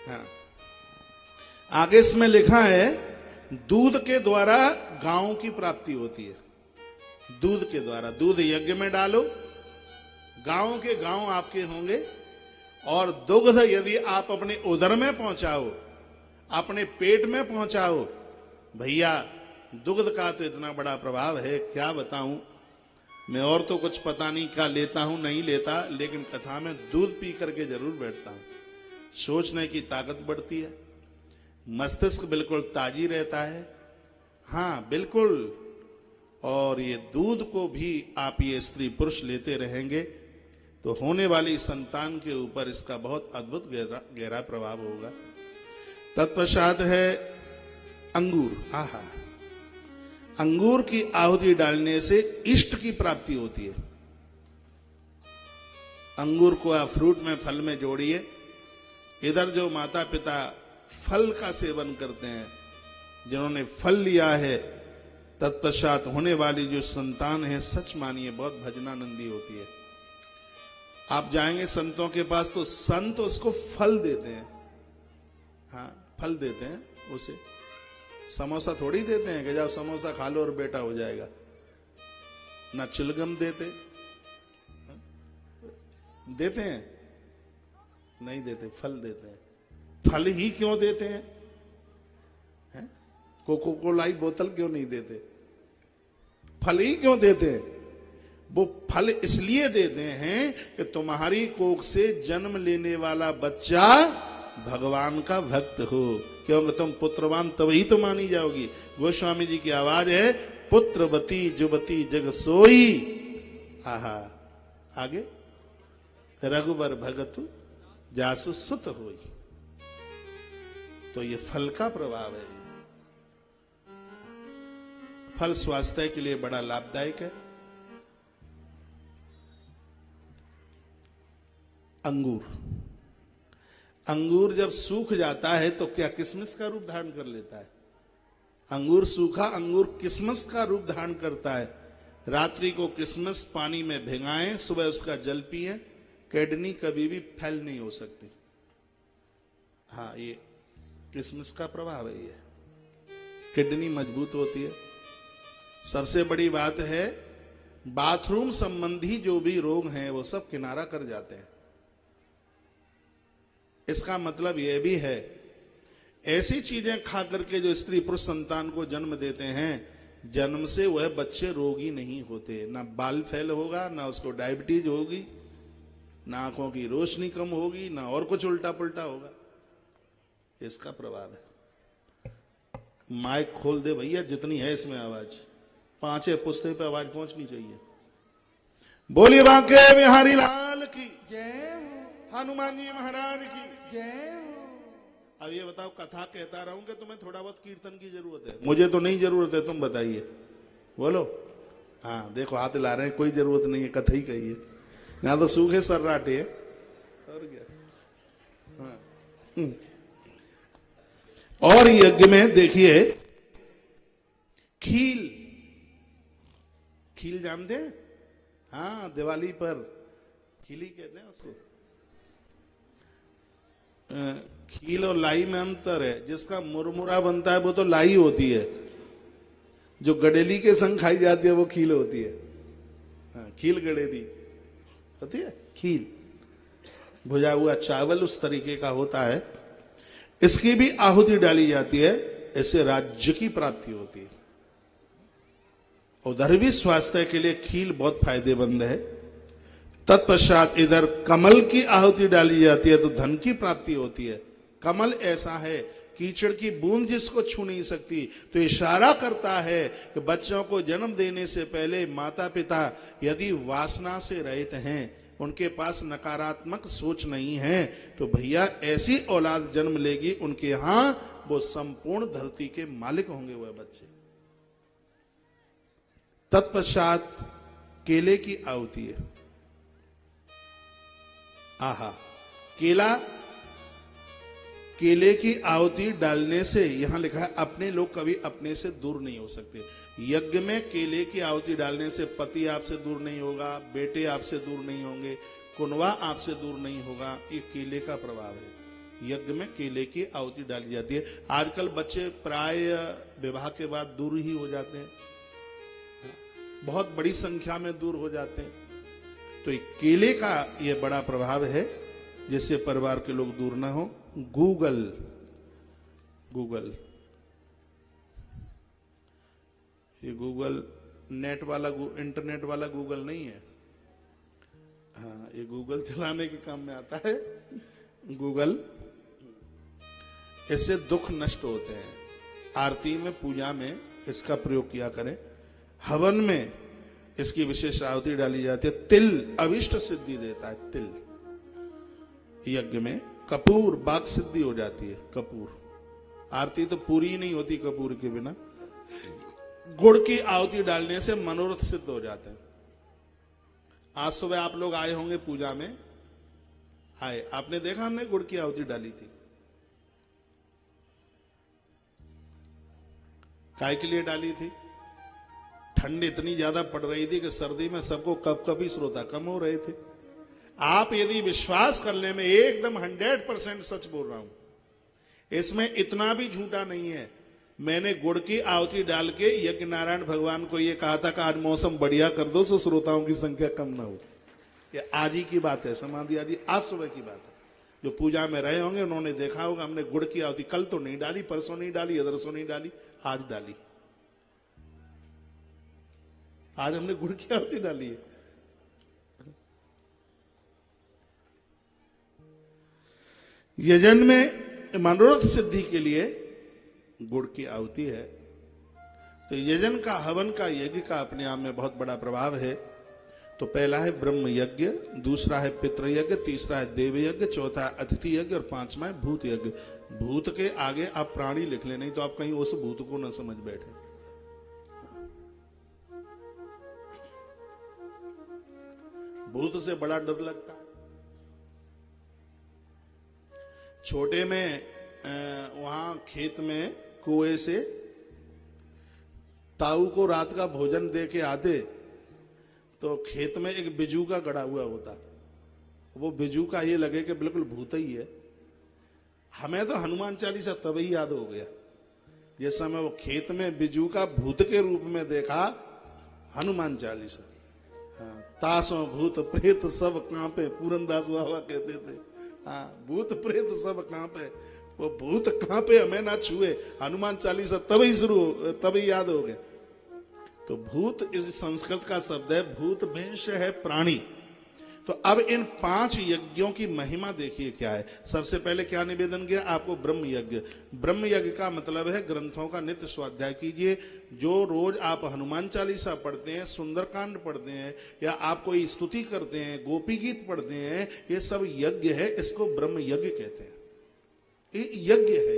हाँ, आगे इसमें लिखा है दूध के द्वारा गांव की प्राप्ति होती है। दूध के द्वारा, दूध यज्ञ में डालो, गांव के गांव आपके होंगे। और दुग्ध यदि आप अपने उदर में पहुंचाओ, अपने पेट में पहुंचाओ, भैया दुग्ध का तो इतना बड़ा प्रभाव है, क्या बताऊं। मैं और तो कुछ पता नहीं क्या लेता हूं नहीं लेता, लेकिन कथा में दूध पी करके जरूर बैठता हूं। सोचने की ताकत बढ़ती है, मस्तिष्क बिल्कुल ताजी रहता है। हाँ बिल्कुल। और ये दूध को भी आप ये स्त्री पुरुष लेते रहेंगे तो होने वाली संतान के ऊपर इसका बहुत अद्भुत गहरा प्रभाव होगा। तत्पश्चात है अंगूर। आहा, अंगूर की आहुति डालने से इष्ट की प्राप्ति होती है। अंगूर को आप फ्रूट में, फल में जोड़िए। इधर जो माता पिता फल का सेवन करते हैं, जिन्होंने फल लिया है, तत्पश्चात होने वाली जो संतान है, सच मानिए बहुत भजनानंदी होती है। आप जाएंगे संतों के पास तो संत उसको फल देते हैं। हाँ, फल देते हैं उसे, समोसा थोड़ी देते हैं कि जाओ समोसा खा लो और बेटा हो जाएगा। ना चिलगम देते हैं, नहीं देते, फल देते हैं। फल ही क्यों देते हैं? कोको कोलाई बोतल क्यों नहीं देते? फल ही क्यों देते हैं? वो फल इसलिए देते हैं कि तुम्हारी कोख से जन्म लेने वाला बच्चा भगवान का भक्त हो, क्योंकि तुम पुत्रवान तभी तो मानी जाओगी। गोस्वामी जी की आवाज है, पुत्रवती जुवती जग सोई। आहा, आगे रघुबर भगतु जासु सुत होई। तो ये फल का प्रभाव है। फल स्वास्थ्य के लिए बड़ा लाभदायक है। अंगूर जब सूख जाता है तो क्या किसमिस का रूप धारण कर लेता है? अंगूर सूखा अंगूर किसमिस का रूप धारण करता है। रात्रि को किसमिस पानी में भिगाएं, सुबह उसका जल पिए, किडनी कभी भी फेल नहीं हो सकती। हाँ, ये किसमिस का प्रभाव है। ये किडनी मजबूत होती है। सबसे बड़ी बात है, बाथरूम संबंधी जो भी रोग हैं वो सब किनारा कर जाते हैं। इसका मतलब यह भी है, ऐसी चीजें खा करके जो स्त्री पुरुष संतान को जन्म देते हैं, जन्म से वह बच्चे रोगी नहीं होते। ना बाल फैल होगा, ना उसको डायबिटीज होगी, ना आंखों की रोशनी कम होगी, ना और कुछ उल्टा पुल्टा होगा। इसका प्रभाव है। माइक खोल दे भैया, जितनी है इसमें आवाज, 5 पुस्ते पे आवाज पहुंचनी चाहिए। बोलिए बांके बिहारी लाल की जय हो, हनुमान जी महाराज की जय हो। अब ये बताओ, कथा कहता रहूं कि तुम्हें थोड़ा बहुत कीर्तन की जरूरत है? मुझे तो नहीं जरूरत है, तुम बताइए, बोलो। हाँ देखो, हाथ ला रहे हैं, कोई जरूरत नहीं है, कथा ही कहिए। यहाँ तो सूखे सर्राटे है और क्या। हाँ। और यज्ञ में देखिए, खील जानते हैं? हाँ, दिवाली पर खीली कहते हैं उसको। खील और लाई में अंतर है। जिसका मुरमुरा बनता है वो तो लाई होती है, जो गडेली के संग खाई जाती है वो खील होती है। हाँ, खील गडेली होती है। खील भुजा हुआ चावल उस तरीके का होता है। इसकी भी आहुति डाली जाती है, इससे राज्य की प्राप्ति होती है। उधर भी स्वास्थ्य के लिए खील बहुत फायदेमंद है। तत्पश्चात इधर कमल की आहुति डाली जाती है तो धन की प्राप्ति होती है। कमल ऐसा है, कीचड़ की बूंद जिसको छू नहीं सकती, तो इशारा करता है कि बच्चों को जन्म देने से पहले माता पिता यदि वासना से रहित हैं, उनके पास नकारात्मक सोच नहीं है, तो भैया ऐसी औलाद जन्म लेगी, उनके यहां वो संपूर्ण धरती के मालिक होंगे वह बच्चे। तत्पश्चात केले की आहुति है। आहा, केले की आहुति डालने से, यहां लिखा है अपने लोग कभी अपने से दूर नहीं हो सकते। यज्ञ में केले की आहुति डालने से पति आपसे दूर नहीं होगा, बेटे आपसे दूर नहीं होंगे, कुनवा आपसे दूर नहीं होगा। ये केले का प्रभाव है। यज्ञ में केले की आहुति डाली जाती है। आजकल बच्चे प्राय विवाह के बाद दूर ही हो जाते हैं, बहुत बड़ी संख्या में दूर हो जाते हैं। तो केले का ये बड़ा प्रभाव है, जिससे परिवार के लोग दूर ना हो। गूगल ये गूगल नेट वाला इंटरनेट वाला गूगल नहीं है। हाँ, ये गूगल चलाने के काम में आता है गूगल। इससे दुख नष्ट होते हैं। आरती में, पूजा में इसका प्रयोग किया करें। हवन में इसकी विशेष आहुति डाली जाती है। तिल अविष्ट सिद्धि देता है। तिल यज्ञ में, कपूर बाग सिद्धि हो जाती है। कपूर, आरती तो पूरी ही नहीं होती कपूर के बिना। गुड़ की आहुति डालने से मनोरथ सिद्ध हो जाते हैं। आज सुबह आप लोग आए होंगे पूजा में, आए, आपने देखा हमने गुड़ की आहुति डाली थी। काय के लिए डाली थी? ठंड इतनी ज्यादा पड़ रही थी कि सर्दी में सबको कप कभी श्रोता कम हो रहे थे। आप यदि विश्वास कर ले, मैं एकदम 100% सच बोल रहा हूं, इसमें इतना भी झूठा नहीं है। मैंने गुड़ की आहुति डाल के यज्ञ नारायण भगवान को यह कहा था कि आज मौसम बढ़िया कर दो सो श्रोताओं की संख्या कम ना हो। ये आज ही की बात है, समाधि आदि आज सुबह की बात है। जो पूजा में रहे होंगे उन्होंने देखा होगा हमने गुड़ की आहुति कल तो नहीं डाली, परसों नहीं डाली, अदरसों नहीं डाली, आज डाली। आज हमने गुड़ की आहुति डाली है। यजन में मनोरथ सिद्धि के लिए गुड़ की आहुति है। तो यजन का, हवन का, यज्ञ का अपने आप में बहुत बड़ा प्रभाव है। तो पहला है ब्रह्म यज्ञ, दूसरा है पितृ यज्ञ, तीसरा है देव यज्ञ, चौथा है अतिथि यज्ञ और पांचवा है भूत यज्ञ। भूत के आगे आप प्राणी लिख ले, नहीं तो आप कहीं उस भूत को न समझ बैठे। भूत से बड़ा डर लगता है। छोटे में वहां खेत में कुएं से ताऊ को रात का भोजन दे के आते, तो खेत में एक बिजू का गड़ा हुआ होता। वो बिजू का ये लगे कि बिल्कुल भूत ही है। हमें तो हनुमान चालीसा तभी याद हो गया जिस समय वो खेत में बिजू का भूत के रूप में देखा। हनुमान चालीसा, हाँ, तासों भूत प्रेत सब कांपे, पूरनदास बाबा कहते थे। हाँ, भूत प्रेत सब कांपे, वो भूत कांपे हमें ना छुए। हनुमान चालीसा तभी तभी याद हो गया। तो भूत इस संस्कृत का शब्द है, भूत वंश है प्राणी। तो अब इन 5 यज्ञों की महिमा देखिए क्या है। सबसे पहले क्या निवेदन किया आपको? ब्रह्म यज्ञ। ब्रह्म यज्ञ का मतलब है ग्रंथों का नित्य स्वाध्याय कीजिए। जो रोज आप हनुमान चालीसा पढ़ते हैं, सुंदरकांड पढ़ते हैं, या आप कोई स्तुति करते हैं, गोपी गीत पढ़ते हैं, ये सब यज्ञ है। इसको ब्रह्म यज्ञ कहते हैं। ये यज्ञ है।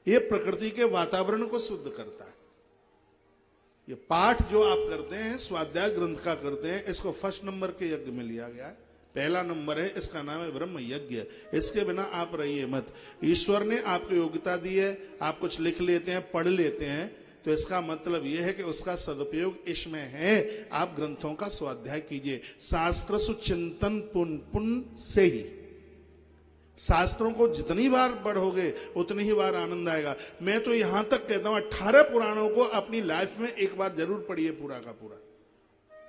ये प्रकृति के वातावरण को शुद्ध करता है। ये पाठ जो आप करते हैं, स्वाध्याय ग्रंथ का करते हैं, इसको फर्स्ट नंबर के यज्ञ में लिया गया है। पहला नंबर है, इसका नाम है ब्रह्म यज्ञ। इसके बिना आप रहिए मत। ईश्वर ने आपको योग्यता दी है, आप कुछ लिख लेते हैं, पढ़ लेते हैं, तो इसका मतलब यह है कि उसका सदुपयोग इसमें है। आप ग्रंथों का स्वाध्याय कीजिए। शास्त्र सुचिंतन पुण्य से ही, शास्त्रों को जितनी बार पढ़ोगे उतनी ही बार आनंद आएगा। मैं तो यहां तक कहता हूं 18 पुराणों को अपनी लाइफ में एक बार जरूर पढ़िए, पूरा का पूरा।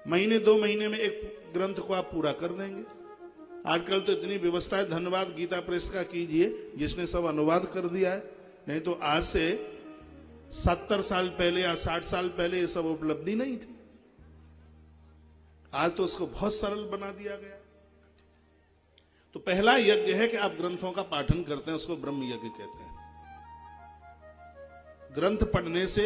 महीने 2 महीने में एक ग्रंथ को आप पूरा कर देंगे। आजकल तो इतनी व्यवस्था है, धन्यवाद गीता प्रेस का कीजिए जिसने सब अनुवाद कर दिया है। नहीं तो आज से 70 साल पहले या 60 साल पहले ये सब उपलब्धि नहीं थी। आज तो उसको बहुत सरल बना दिया गया। तो पहला यज्ञ है कि आप ग्रंथों का पाठन करते हैं, उसको ब्रह्म यज्ञ कहते हैं। ग्रंथ पढ़ने से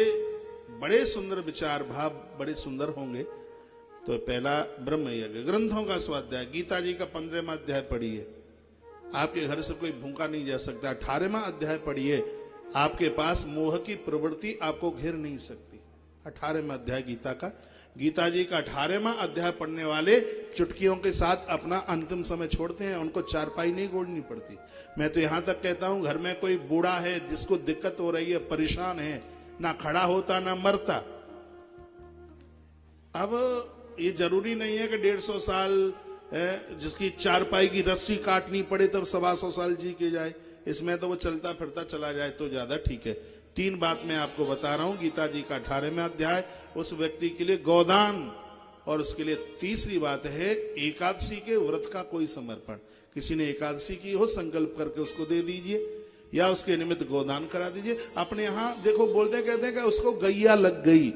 बड़े सुंदर विचार भाव बड़े सुंदर होंगे। तो पहला ब्रह्म यज्ञ, ग्रंथों का स्वाध्याय। गीता जी का 15वां अध्याय पढ़िए, आपके घर से कोई भूखा नहीं जा सकता। 18वां अध्याय पढ़िए, आपके पास मोह की प्रवृत्ति आपको घेर नहीं सकती। 18वां अध्याय गीता का। गीता जी का 18वां अध्याय पढ़ने वाले चुटकियों के साथ अपना अंतिम समय छोड़ते हैं, उनको चारपाई नहीं गोड़नी पड़ती। मैं तो यहां तक कहता हूं, घर में कोई बूढ़ा है जिसको दिक्कत हो रही है, परेशान है, ना खड़ा होता ना मरता। अब ये जरूरी नहीं है कि 150 साल जिसकी चारपाई की रस्सी काटनी पड़े तब 125 साल जी के जाए। इसमें तो वो चलता फिरता चला जाए तो ज्यादा ठीक है। 3 बात मैं आपको बता रहा हूं। गीता जी का 18वां अध्याय उस व्यक्ति के लिए गोदान, और उसके लिए तीसरी बात है एकादशी के व्रत का कोई समर्पण। किसी ने एकादशी की हो, संकल्प करके उसको दे दीजिए या उसके निमित्त गोदान करा दीजिए। अपने यहां देखो बोलते कहते हैं कि उसको गैया लग गई।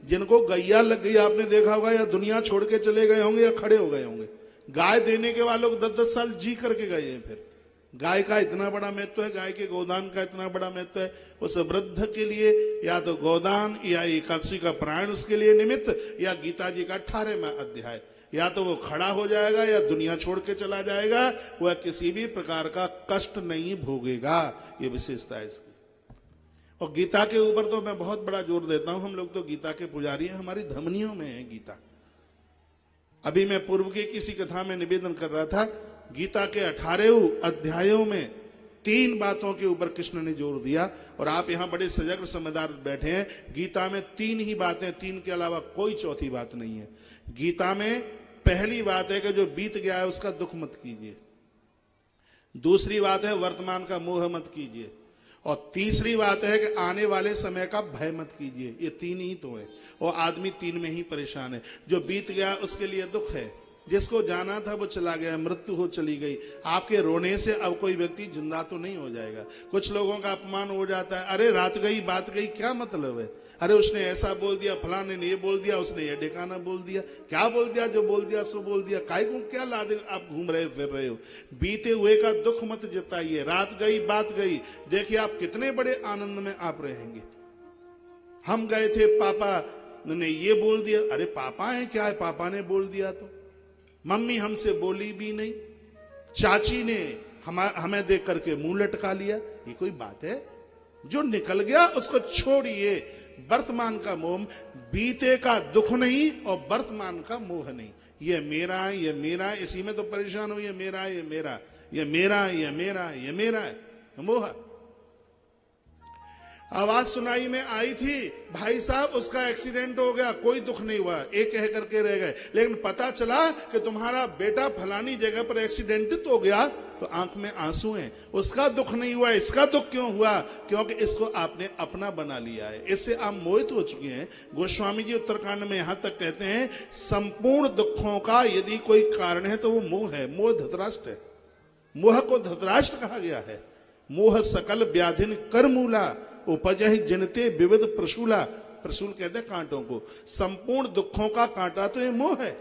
जिनको गैया लग गई आपने देखा होगा, या दुनिया छोड़ के चले गए होंगे या खड़े हो गए होंगे। गाय देने के वालों को 10-10 साल जी करके गए हैं। फिर गाय का इतना बड़ा महत्व है, गाय के गोदान का इतना बड़ा महत्व है। उस वृद्ध के लिए या तो गोदान या एकादशी का प्राण उसके लिए निमित्त, या गीता जी का 18वां अध्याय, या तो वो खड़ा हो जाएगा या दुनिया छोड़ के चला जाएगा। वह किसी भी प्रकार का कष्ट नहीं भोगेगा। ये विशेषता है इसकी। और गीता के ऊपर तो मैं बहुत बड़ा जोर देता हूं। हम लोग तो गीता के पुजारी हैं, हमारी धमनियों में है गीता। अभी मैं पूर्व की किसी कथा में निवेदन कर रहा था, गीता के 18 अध्यायों में 3 बातों के ऊपर कृष्ण ने जोर दिया। और आप यहां बड़े सजग समझदार बैठे हैं। गीता में 3 ही बातें, 3 के अलावा कोई चौथी बात नहीं है। गीता में पहली बात है कि जो बीत गया है उसका दुख मत कीजिए। दूसरी बात है वर्तमान का मोह मत कीजिए। और तीसरी बात है कि आने वाले समय का भय मत कीजिए। ये 3 ही तो है। और आदमी 3 में ही परेशान है। जो बीत गया उसके लिए दुख है, जिसको जाना था वो चला गया, मृत्यु हो चली गई। आपके रोने से अब कोई व्यक्ति जिंदा तो नहीं हो जाएगा। कुछ लोगों का अपमान हो जाता है, अरे रात गई बात गई, क्या मतलब है, अरे उसने ऐसा बोल दिया, फलाने ने ये बोल दिया, उसने ये ठिकाना बोल दिया। क्या बोल दिया, जो बोल दिया सो बोल दिया। काय को क्या लादे आप घूम रहे फिर रहे हो। बीते हुए का दुख मत जताइए। रात गई बात गई, देखिए आप कितने बड़े आनंद में आप रहेंगे। हम गए थे, पापा ने ये बोल दिया, अरे पापा है क्या है, पापा ने बोल दिया तो। मम्मी हमसे बोली भी नहीं, चाची ने हमें देख करके मुंह लटका लिया। ये कोई बात है? जो निकल गया उसको छोड़िए। वर्तमान का मोह, बीते का दुख नहीं और वर्तमान का मोह नहीं। ये मेरा है, ये मेरा है, इसी में तो परेशान हो। ये मेरा है, ये मेरा, ये मेरा, ये मेरा, ये मेरा है, मोह। आवाज सुनाई में आई थी, भाई साहब उसका एक्सीडेंट हो गया, कोई दुख नहीं हुआ, एक कह करके रह गए। लेकिन पता चला कि तुम्हारा बेटा फलानी जगह पर एक्सीडेंट हो गया, तो आंख में आंसू हैं। उसका दुख नहीं हुआ, इसका दुख क्यों हुआ? क्योंकि इसको आपने अपना बना लिया है। इससे आप मोहित हो चुके हैं। गोस्वामी जी उत्तरकांड में यहां तक कहते हैं, संपूर्ण दुखों का यदि कोई कारण है तो वो मोह है। मोह धृतराष्ट्र है। मोह को धृतराष्ट्र कहा गया है। मोह सकल व्याधिन करमूला उपजहि जनते विविध प्रसूला। प्रसूल कहते हैं कांटों को। संपूर्ण दुखों का कांटा तो ये मोह है,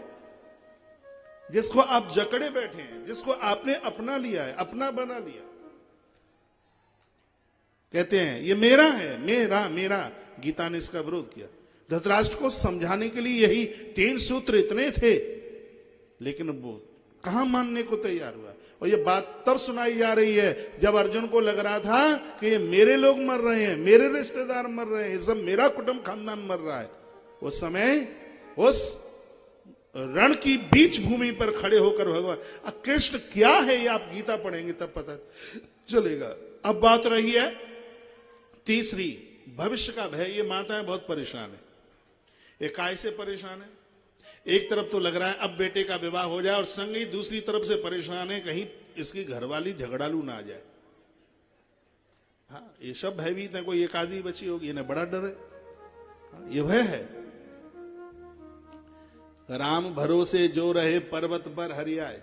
जिसको आप जकड़े बैठे हैं, जिसको आपने अपना लिया है, अपना बना लिया। कहते हैं ये मेरा है, मेरा मेरा। गीता ने इसका विरोध किया। धृतराष्ट्र को समझाने के लिए यही 3 सूत्र इतने थे, लेकिन वो कहां मानने को तैयार हुआ। और ये बात तब सुनाई जा रही है जब अर्जुन को लग रहा था कि ये मेरे लोग मर रहे हैं, मेरे रिश्तेदार मर रहे हैं, ये सब मेरा कुटुंब खानदान मर रहा है। उस समय उस रण की बीच भूमि पर खड़े होकर भगवान, कृष्ण क्या है ये आप गीता पढ़ेंगे तब पता चलेगा। अब बात रही है तीसरी, भविष्य का भय। ये माताएं बहुत परेशान है। ये काय से परेशान है? एक तरफ तो लग रहा है अब बेटे का विवाह हो जाए, और संग ही दूसरी तरफ से परेशान है कहीं इसकी घरवाली झगड़ालू ना आ जाए। हाँ, ये सब भयभीत है। कोई एक आदमी बची होगी, इन्हें बड़ा डर है। हाँ, ये भय है। राम भरोसे जो रहे पर्वत पर हरियाए।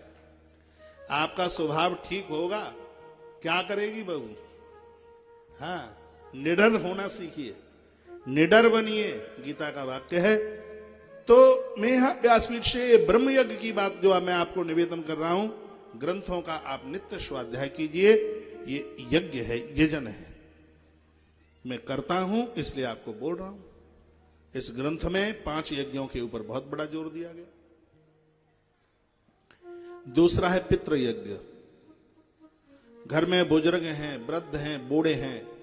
आपका स्वभाव ठीक होगा, क्या करेगी बहू? हाँ, निडर होना सीखिए, निडर बनिए, गीता का वाक्य है। तो मैं यहां व्यासपीठ से ब्रह्म यज्ञ की बात जो मैं आपको निवेदन कर रहा हूं, ग्रंथों का आप नित्य स्वाध्याय कीजिए। ये यज्ञ है, यजन है। मैं करता हूं इसलिए आपको बोल रहा हूं। इस ग्रंथ में 5 यज्ञों के ऊपर बहुत बड़ा जोर दिया गया। दूसरा है पितृ यज्ञ। घर में बुजुर्ग हैं, वृद्ध हैं, बूढ़े हैं,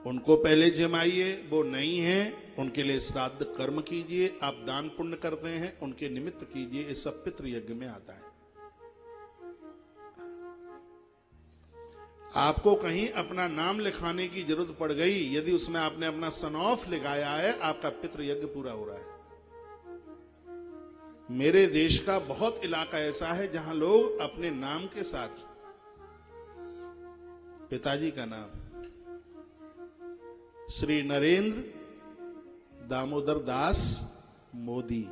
उनको पहले जमाइए। वो नहीं है उनके लिए श्राद्ध कर्म कीजिए। आप दान पुण्य करते हैं उनके निमित्त कीजिए। ये सब पितृ यज्ञ में आता है। आपको कहीं अपना नाम लिखाने की जरूरत पड़ गई, यदि उसमें आपने अपना सन ऑफ लिखाया है, आपका पितृ यज्ञ पूरा हो रहा है। मेरे देश का बहुत इलाका ऐसा है जहां लोग अपने नाम के साथ पिताजी का नाम श्री नरेंद्र दामोदर दास मोदी,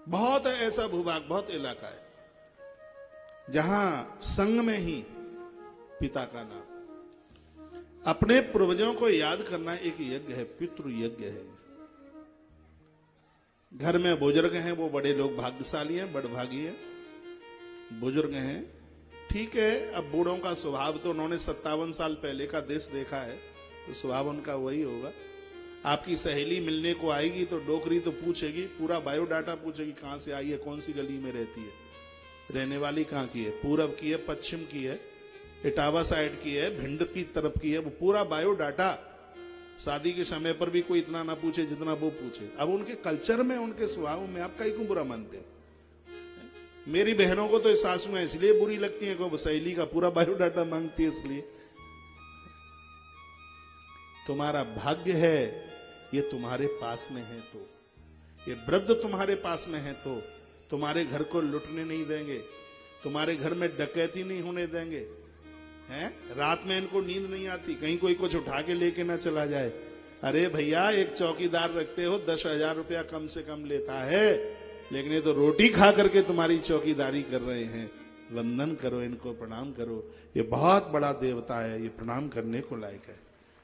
बहुत है ऐसा भूभाग, बहुत इलाका है जहां संग में ही पिता का नाम। अपने पूर्वजों को याद करना एक यज्ञ है, पितृ यज्ञ है। घर में बुजुर्ग हैं, वो बड़े लोग भाग्यशाली हैं, बड़भागी है, बुजुर्ग हैं, ठीक है। अब बूढ़ों का स्वभाव तो उन्होंने 57 साल पहले का देश देखा है, तो स्वभाव उनका वही होगा। आपकी सहेली मिलने को आएगी तो डोकरी तो पूछेगी, पूरा बायोडाटा पूछेगी, कहां से आई है, कौन सी गली में रहती है, रहने वाली कहां की है, पूरब की है, पश्चिम की है, इटावा साइड की है, भिंड की तरफ की है, वो पूरा बायोडाटा। शादी के समय पर भी कोई इतना ना पूछे जितना वो पूछे। अब उनके कल्चर में, उनके स्वभाव में आप कहीं क्यों बुरा मानते हैं? मेरी बहनों को तो सासुएं इसलिए बुरी लगती हैं कि वो सहेली का पूरा बायोडाटा मांगती है, इसलिए। तुम्हारा भाग्य है ये तुम्हारे पास में है, तो ये वृद्ध तुम्हारे पास में है तो तुम्हारे घर को लुटने नहीं देंगे, तुम्हारे घर में डकैती नहीं होने देंगे, हैं? रात में इनको नींद नहीं आती, कहीं कोई कुछ उठा के लेके ना चला जाए। अरे भैया, एक चौकीदार रखते हो, 10,000 रुपया कम से कम लेता है, लेकिन ये तो रोटी खा करके तुम्हारी चौकीदारी कर रहे हैं। वंदन करो इनको, प्रणाम करो, ये बहुत बड़ा देवता है, ये प्रणाम करने को लायक है,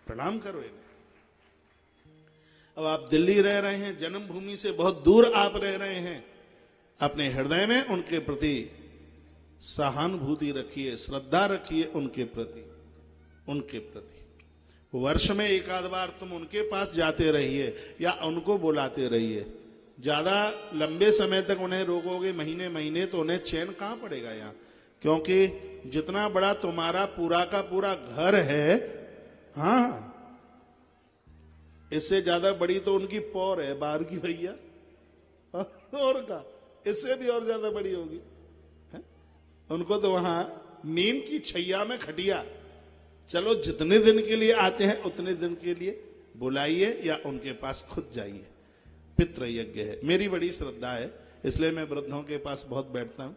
प्रणाम करो इन्हें। अब आप दिल्ली रह रहे हैं, जन्मभूमि से बहुत दूर आप रह रहे हैं, अपने हृदय में उनके प्रति सहानुभूति रखिए, श्रद्धा रखिए उनके प्रति, उनके प्रति। वर्ष में एक आध बार तुम उनके पास जाते रहिए या उनको बुलाते रहिए। ज्यादा लंबे समय तक उन्हें रोकोगे, महीने महीने, तो उन्हें चैन कहां पड़ेगा यहाँ, क्योंकि जितना बड़ा तुम्हारा पूरा का पूरा घर है, हाँ, इससे ज्यादा बड़ी तो उनकी पौर है बाहर की भैया, और का इससे भी और ज्यादा बड़ी होगी। उनको तो वहां नीम की छैया में खटिया। चलो, जितने दिन के लिए आते हैं उतने दिन के लिए बुलाइए या उनके पास खुद जाइए। पितृ यज्ञ है, मेरी बड़ी श्रद्धा है, इसलिए मैं वृद्धों के पास बहुत बैठता हूं,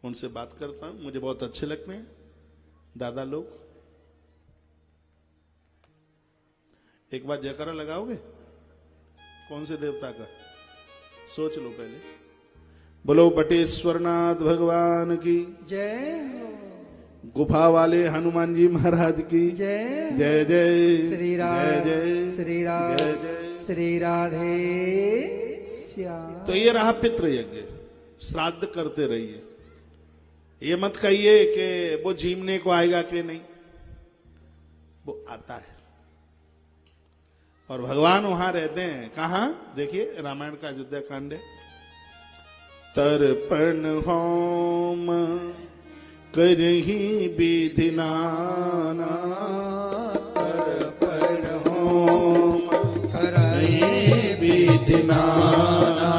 उनसे बात करता हूं, मुझे बहुत अच्छे लगते हैं दादा लोग। एक बार जयकारा लगाओगे? कौन से देवता का? सोच लो पहले। बोलो बटेश्वरनाथ भगवान की जय। गुफा वाले हनुमान जी महाराज की जय। जय जय श्री राम, जय श्री राम, जय जय। श्री राधे श्याम। तो ये रहा पितृ यज्ञ, श्राद्ध करते रहिए। ये मत कहिए कि वो जीवने को आएगा कि नहीं, वो आता है। और भगवान वहां रहते हैं, कहां? देखिए रामायण का अयोध्या कांड है। तर्पण होम करही विधि नाना, तर्पण होम करही विधि नाना,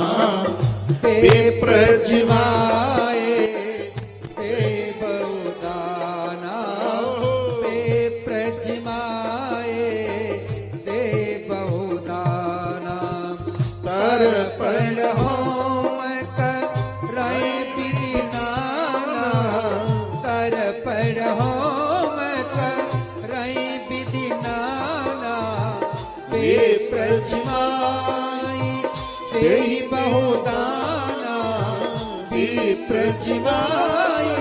प्रजिमाए देवदाना, प्रजिमाए देवदाना, तर्पण होम करई विधि नाना, तर्पण होम करई विधि नाना, प्रजिमाई देहि बहुदाना, प्रजिमाई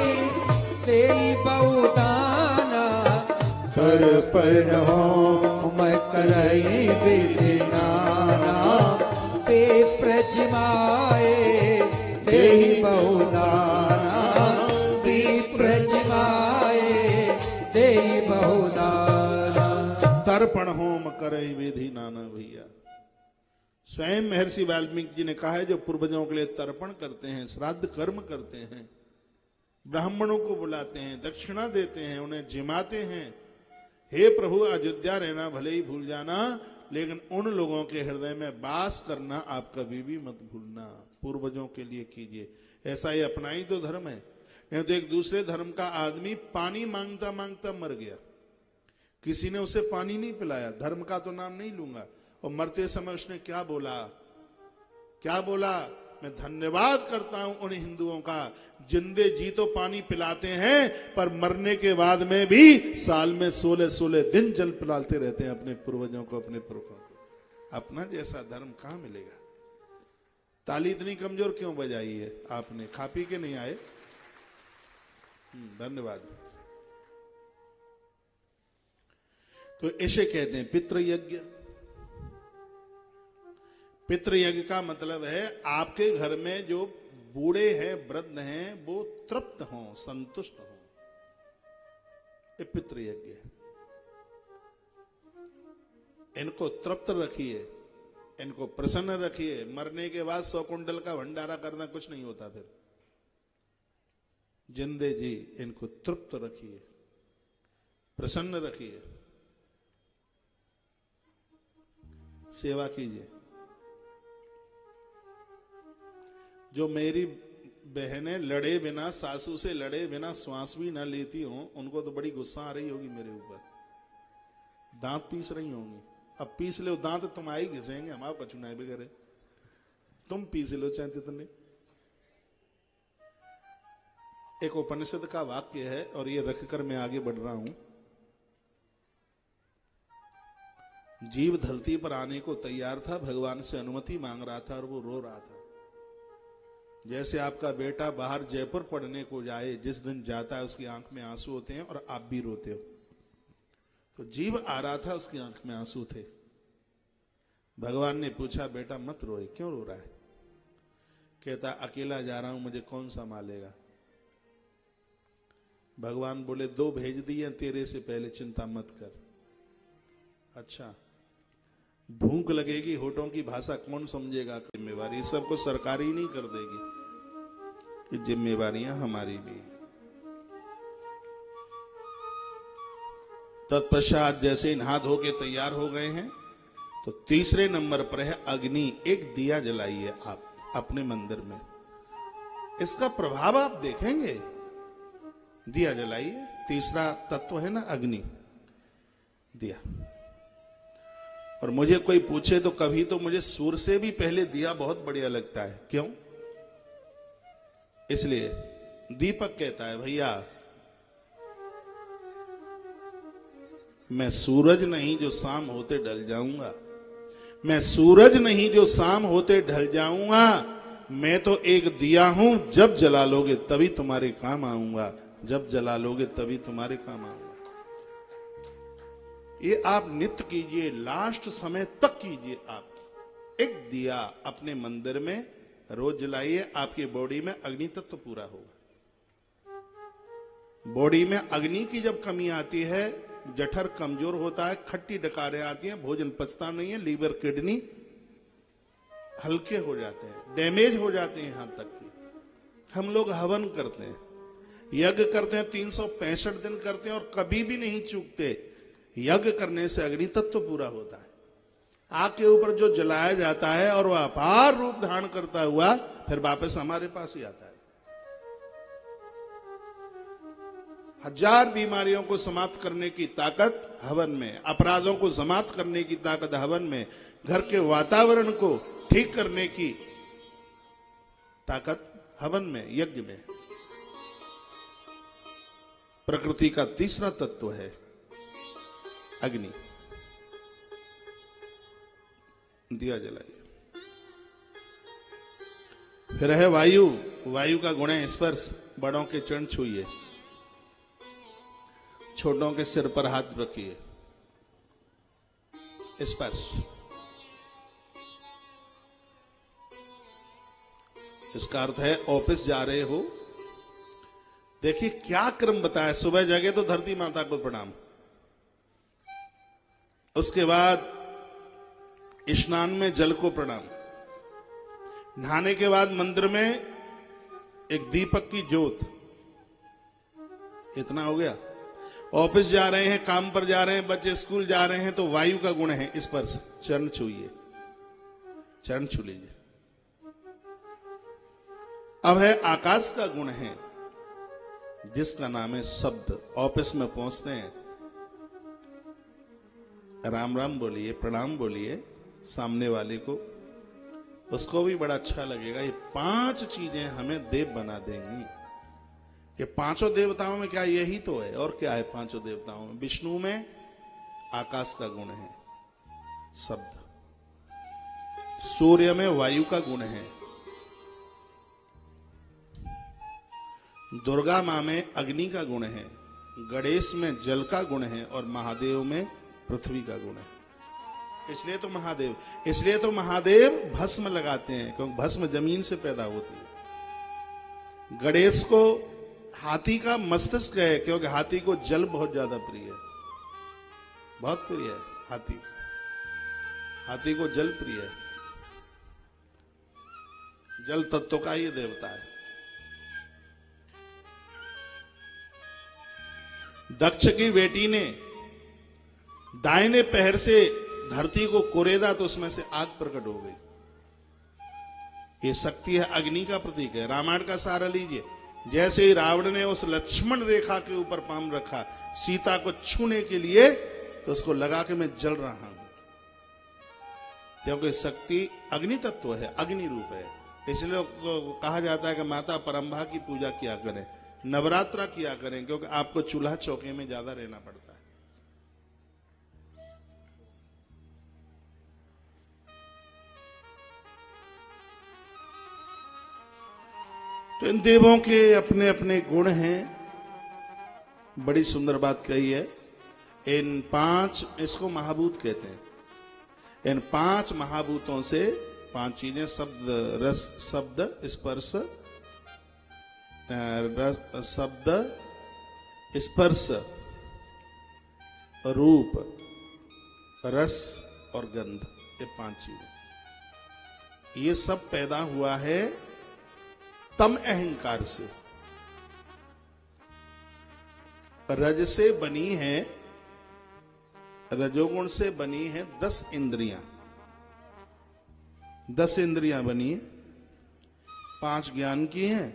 देहि बहुदाना, तर्पण होम करई विधि नाना, प्रजिमाए देहि बहुदाना, प्रजिमाए देहि बहुदाना। तर्पण होम करई विधि नाना। भैया स्वयं महर्षि वाल्मीकि जी ने कहा है, जो पूर्वजों के लिए तर्पण करते हैं, श्राद्ध कर्म करते हैं, ब्राह्मणों को बुलाते हैं, दक्षिणा देते हैं, उन्हें जिमाते हैं, हे प्रभु अयोध्या रहना भले ही भूल जाना, लेकिन उन लोगों के हृदय में वास करना आप कभी भी मत भूलना, पूर्वजों के लिए कीजिए। ऐसा ही अपना ही तो धर्म है। नहीं तो एक दूसरे धर्म का आदमी पानी मांगता मांगता मर गया, किसी ने उसे पानी नहीं पिलाया, धर्म का तो नाम नहीं लूंगा, और मरते समय उसने क्या बोला? क्या बोला? मैं धन्यवाद करता हूं उन हिंदुओं का, जिंदे जी तो पानी पिलाते हैं, पर मरने के बाद में भी साल में 16-16 दिन जल पिलाते रहते हैं अपने पूर्वजों को, अपने पुरखों को। अपना जैसा धर्म कहां मिलेगा? ताली इतनी कमजोर क्यों बजाई है आपने? खा पी के नहीं आए? धन्यवाद। तो इसे कहते हैं पितृयज्ञ। पितृयज्ञ का मतलब है आपके घर में जो बूढ़े हैं, वृद्ध हैं, वो तृप्त हों, संतुष्ट हों, ये पितृयज्ञ है। इनको तृप्त रखिए, इनको प्रसन्न रखिए। मरने के बाद 100 कुंडल का भंडारा करना कुछ नहीं होता। फिर जिंदे जी इनको तृप्त रखिए, प्रसन्न रखिए, सेवा कीजिए। जो मेरी बहनें लड़े बिना, सासू से लड़े बिना श्वास भी न लेती हों, उनको तो बड़ी गुस्सा आ रही होगी मेरे ऊपर। दांत पीस रही होंगी। अब पीस लो दांत, तुम आई घिसेंगे, हमारा कचुनाए बगैर तुम पीस लो चाहे तितने। एक उपनिषद का वाक्य है और ये रखकर मैं आगे बढ़ रहा हूं। जीव धरती पर आने को तैयार था, भगवान से अनुमति मांग रहा था और वो रो रहा था। जैसे आपका बेटा बाहर जयपुर पढ़ने को जाए, जिस दिन जाता है उसकी आंख में आंसू होते हैं और आप भी रोते हो। तो जीव आ रहा था, उसकी आंख में आंसू थे। भगवान ने पूछा, बेटा मत रोए, क्यों रो रहा है? कहता, अकेला जा रहा हूं, मुझे कौन संभालेगा? भगवान बोले, 2 भेज दिए तेरे से पहले, चिंता मत कर। अच्छा, भूख लगेगी, होठों की भाषा कौन समझेगा? जिम्मेवारी सबको सरकार ही नहीं कर देगी, ये जिम्मेवारियां हमारी भी। तत्पश्चात जैसे ही नहा धो के तैयार हो गए हैं, तो तीसरे नंबर पर है अग्नि। एक दिया जलाइए आप अपने मंदिर में। इसका प्रभाव आप देखेंगे। दिया जलाइए। तीसरा तत्व है ना अग्नि, दिया। और मुझे कोई पूछे तो कभी तो मुझे सूर्य से भी पहले दिया बहुत बढ़िया लगता है। क्यों? इसलिए दीपक कहता है, भैया मैं सूरज नहीं जो शाम होते ढल जाऊंगा, मैं सूरज नहीं जो शाम होते ढल जाऊंगा, मैं तो एक दिया हूं, जब जला लोगे तभी तुम्हारे काम आऊंगा, जब जला लोगे तभी तुम्हारे काम आऊंगा। ये आप नित्य कीजिए, लास्ट समय तक कीजिए। आप एक दिया अपने मंदिर में रोज जलाइए, आपकी बॉडी में अग्नि तत्व पूरा होगा। बॉडी में अग्नि की जब कमी आती है, जठर कमजोर होता है, खट्टी डकारें आती हैं, भोजन पचता नहीं है, लीवर किडनी हल्के हो जाते हैं, डैमेज हो जाते हैं। यहां तक कि हम लोग हवन करते हैं, यज्ञ करते हैं, 365 दिन करते हैं और कभी भी नहीं चूकते। यज्ञ करने से अग्नि तत्व पूरा होता है। आग के ऊपर जो जलाया जाता है और वह अपार रूप धारण करता हुआ फिर वापस हमारे पास ही आता है। 1000 बीमारियों को समाप्त करने की ताकत हवन में, अपराधों को समाप्त करने की ताकत हवन में, घर के वातावरण को ठीक करने की ताकत हवन में, यज्ञ में। प्रकृति का तीसरा तत्व है अग्नि। दिया जलाइए। फिर है वायु। वायु का गुण है स्पर्श। बड़ों के चरण छूइए, छोटों के सिर पर हाथ रखिए, स्पर्श। इसका अर्थ है ऑफिस जा रहे हो, देखिए क्या क्रम बताया। सुबह जगे तो धरती माता को प्रणाम, उसके बाद स्नान में जल को प्रणाम, नहाने के बाद मंदिर में एक दीपक की ज्योत। इतना हो गया। ऑफिस जा रहे हैं, काम पर जा रहे हैं, बच्चे स्कूल जा रहे हैं, तो वायु का गुण है स्पर्श। चरण छूइए, चरण छू लीजिए। अब है आकाश का गुण है, जिसका नाम है शब्द। ऑफिस में पहुंचते हैं, राम राम बोलिए, प्रणाम बोलिए सामने वाले को, उसको भी बड़ा अच्छा लगेगा। ये 5 चीजें हमें देव बना देंगी। ये 5 देवताओं में क्या यही तो है, और क्या है 5 देवताओं में? विष्णु में आकाश का गुण है शब्द, सूर्य में वायु का गुण है, दुर्गा मां में अग्नि का गुण है, गणेश में जल का गुण है और महादेव में पृथ्वी का गुण है। इसलिए तो महादेव भस्म लगाते हैं, क्योंकि भस्म जमीन से पैदा होती है। गणेश को हाथी का मस्तिष्क है, क्योंकि हाथी को जल बहुत ज्यादा प्रिय है, बहुत प्रिय है। हाथी को जल प्रिय है, जल तत्व का ये देवता है। दक्ष की बेटी ने दाहिने पैर से धरती को कोरेदा तो उसमें से आग प्रकट हो गई। ये शक्ति है, अग्नि का प्रतीक है। रामायण का सहारा लीजिए, जैसे ही रावण ने उस लक्ष्मण रेखा के ऊपर पाम रखा सीता को छूने के लिए, तो उसको लगा के मैं जल रहा हूं, क्योंकि शक्ति अग्नि तत्व है, अग्नि रूप है। इसलिए कहा जाता है कि माता परंभा की पूजा किया करें, नवरात्रा किया करें, क्योंकि आपको चूल्हा चौके में ज्यादा रहना पड़ता है। तो इन देवों के अपने अपने गुण हैं। बड़ी सुंदर बात कही है। इन 5, इसको महाभूत कहते हैं। इन 5 महाभूतों से 5 चीजें, शब्द, रस, शब्द, स्पर्श, शब्द, स्पर्श, रूप, रस और गंध, ये 5 चीजें, ये सब पैदा हुआ है तम अहंकार से। रज से बनी है, रजोगुण से बनी है 10 इंद्रियां। 10 इंद्रियां बनी है, 5 ज्ञान की हैं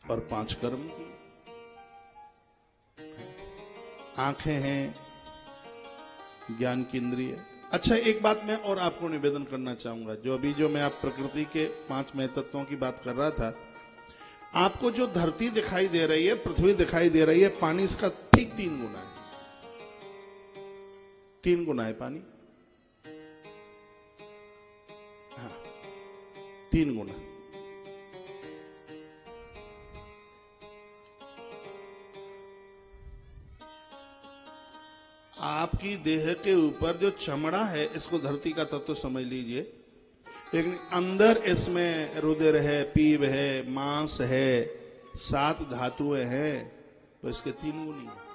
और 5 कर्म की। आंखें हैं ज्ञान की इंद्रिय। अच्छा, एक बात मैं और आपको निवेदन करना चाहूंगा। जो मैं आप प्रकृति के 5 महतत्वों की बात कर रहा था, आपको जो धरती दिखाई दे रही है, पृथ्वी दिखाई दे रही है, पानी इसका ठीक 3 गुना है। 3 गुना है पानी, हाँ 3 गुना। आपकी देह के ऊपर जो चमड़ा है, इसको धरती का तत्व समझ लीजिए, लेकिन अंदर इसमें रुधिर है, पीव है, मांस है, 7 धातुएं हैं, तो इसके 3 गुनी है।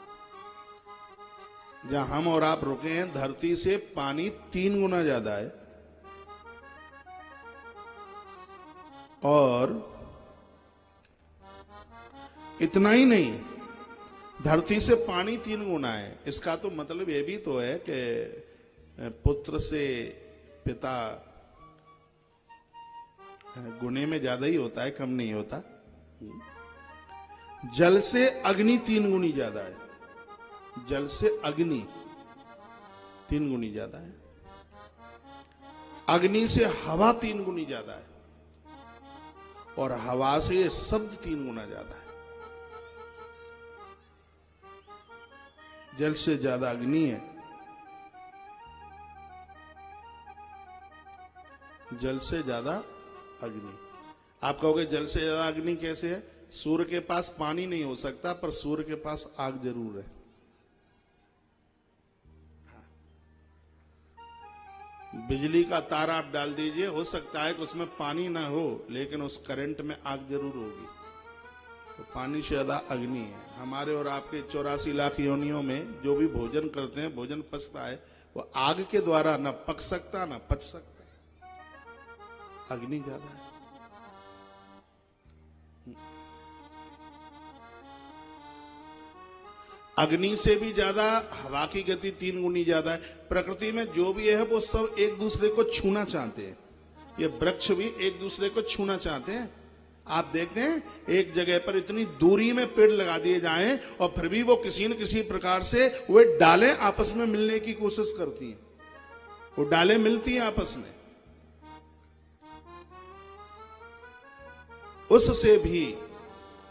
जहां हम और आप रुके हैं, धरती से पानी 3 गुना ज्यादा है। और इतना ही नहीं, धरती से पानी 3 गुना है। इसका तो मतलब ये भी तो है कि पुत्र से पिता गुने में ज्यादा ही होता है, कम नहीं होता। जल से अग्नि 3 गुनी ज्यादा है। जल से अग्नि 3 गुनी ज्यादा है। अग्नि से हवा 3 गुनी ज्यादा है। और हवा से शब्द 3 गुना ज्यादा है। जल से ज्यादा अग्नि है, जल से ज्यादा अग्नि। आप कहोगे जल से ज्यादा अग्नि कैसे है? सूर्य के पास पानी नहीं हो सकता, पर सूर्य के पास आग जरूर है। बिजली का तार आप डाल दीजिए, हो सकता है कि उसमें पानी ना हो, लेकिन उस करंट में आग जरूर होगी। तो पानी से ज्यादा अग्नि है। हमारे और आपके 84 लाख योनियों में जो भी भोजन करते हैं, भोजन पचता है, वो आग के द्वारा न पक सकता न पच सकता। अग्नि ज्यादा है। अग्नि से भी ज्यादा हवा की गति 3 गुनी ज्यादा है। प्रकृति में जो भी है वो सब एक दूसरे को छूना चाहते हैं। ये वृक्ष भी एक दूसरे को छूना चाहते हैं। आप देखते हैं एक जगह पर इतनी दूरी में पेड़ लगा दिए जाएं और फिर भी वो किसी न किसी प्रकार से वे डालें आपस में मिलने की कोशिश करती हैं। वो डालें मिलती हैं आपस में। उससे भी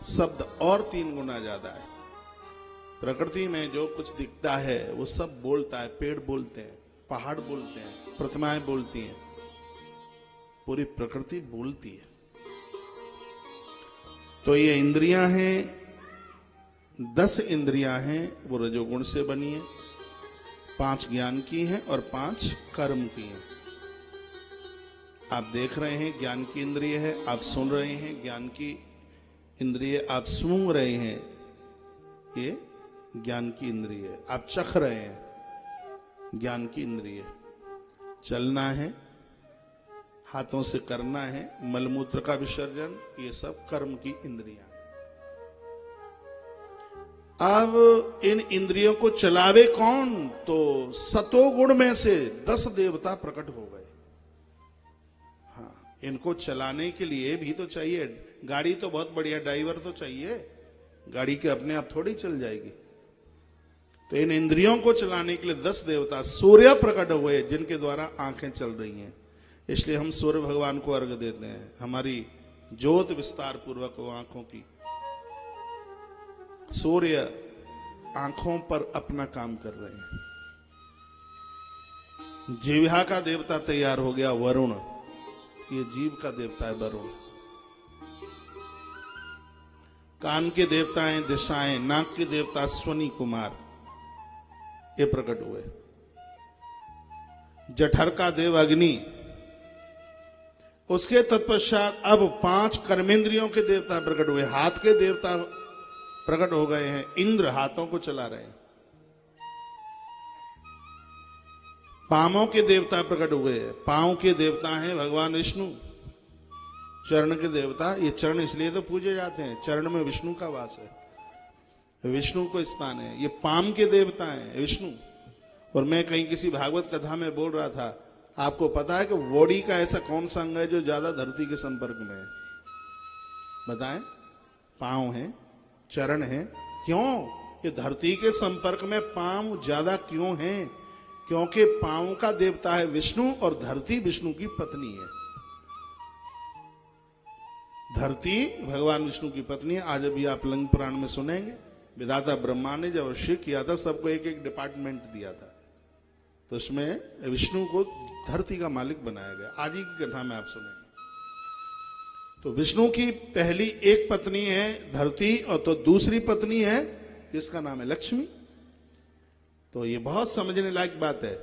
शब्द और 3 गुना ज्यादा है। प्रकृति में जो कुछ दिखता है वो सब बोलता है। पेड़ बोलते हैं, पहाड़ बोलते हैं, प्रतिमाएं बोलती हैं, पूरी प्रकृति बोलती है। तो ये इंद्रियां हैं, 10 इंद्रियां हैं वो रजोगुण से बनी है, 5 ज्ञान की हैं और 5 कर्म की हैं। आप देख रहे हैं ज्ञान की इंद्रिय है, आप सुन रहे हैं ज्ञान की इंद्रिय, आप सूंघ रहे हैं ये ज्ञान की इंद्रिय है, आप चख रहे हैं ज्ञान की इंद्रिय, चलना है, हाथों से करना है, मलमूत्र का विसर्जन, ये सब कर्म की इंद्रियां हैं। अब इन इंद्रियों को चलावे कौन? तो सतोगुण में से 10 देवता प्रकट हो गए। हाँ, इनको चलाने के लिए भी तो चाहिए, गाड़ी तो बहुत बढ़िया, ड्राइवर तो चाहिए, गाड़ी के अपने आप थोड़ी चल जाएगी। तो इन इंद्रियों को चलाने के लिए 10 देवता सूर्य प्रकट हुए, जिनके द्वारा आंखें चल रही हैं। इसलिए हम सूर्य भगवान को अर्घ देते हैं, हमारी ज्योत विस्तार पूर्वक हो आंखों की। सूर्य आंखों पर अपना काम कर रहे हैं। जीवा का देवता तैयार हो गया वरुण, ये जीव का देवता है वरुण। कान के देवता हैं दिशाएं, नाक के देवता अश्वनी कुमार, ये प्रकट हुए। जठर का देव अग्नि, उसके तत्पश्चात अब 5 कर्मेंद्रियों के देवता प्रकट हुए। हाथ के देवता प्रकट हो गए हैं, इंद्र हाथों को चला रहे हैं। पांवों के देवता प्रकट हुए हैं, पांव के देवता हैं भगवान विष्णु। चरण के देवता, ये चरण इसलिए तो पूजे जाते हैं, चरण में विष्णु का वास है, विष्णु को स्थान है। ये पाम के देवता हैं विष्णु। और मैं कहीं किसी भागवत कथा में बोल रहा था, आपको पता है कि बॉडी का ऐसा कौन सा अंग है जो ज्यादा धरती के संपर्क में है? बताएं। पांव है, चरण है। क्यों ये धरती के संपर्क में पांव ज्यादा क्यों हैं? क्योंकि पांव का देवता है विष्णु और धरती विष्णु की पत्नी है। धरती भगवान विष्णु की पत्नी है। आज अभी आप लिंग पुराण में सुनेंगे, विधाता ब्रह्मा ने जब अभिषेक किया था, सबको एक एक डिपार्टमेंट दिया था, तो उसमें विष्णु को धरती का मालिक बनाया गया। आज ही की कथा में आप सुनेंगे। तो विष्णु की पहली एक पत्नी है धरती, और तो दूसरी पत्नी है जिसका नाम है लक्ष्मी। तो ये बहुत समझने लायक बात है।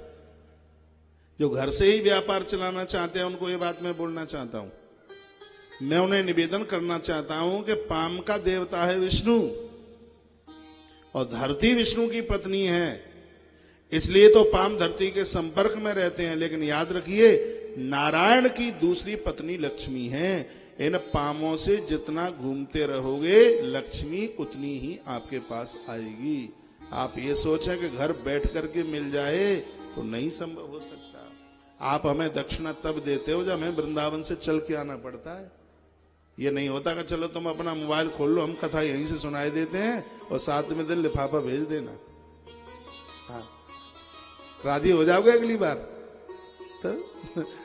जो घर से ही व्यापार चलाना चाहते हैं उनको ये बात मैं बोलना चाहता हूं। मैं उन्हें निवेदन करना चाहता हूं कि पाम का देवता है विष्णु और धरती विष्णु की पत्नी है, इसलिए तो पाम धरती के संपर्क में रहते हैं। लेकिन याद रखिए, नारायण की दूसरी पत्नी लक्ष्मी है। इन पामों से जितना घूमते रहोगे, लक्ष्मी उतनी ही आपके पास आएगी। आप ये सोचें कि घर बैठ करके मिल जाए तो नहीं संभव हो सकता। आप हमें दक्षिणा तब देते हो जब हमें वृंदावन से चल के आना पड़ता है। ये नहीं होता कि चलो तुम अपना मोबाइल खोल लो, हम कथा यहीं से सुनाई देते हैं और साथ में दिन लिफाफा भेज देना। हाँ, राजी हो जाओगे अगली बार तो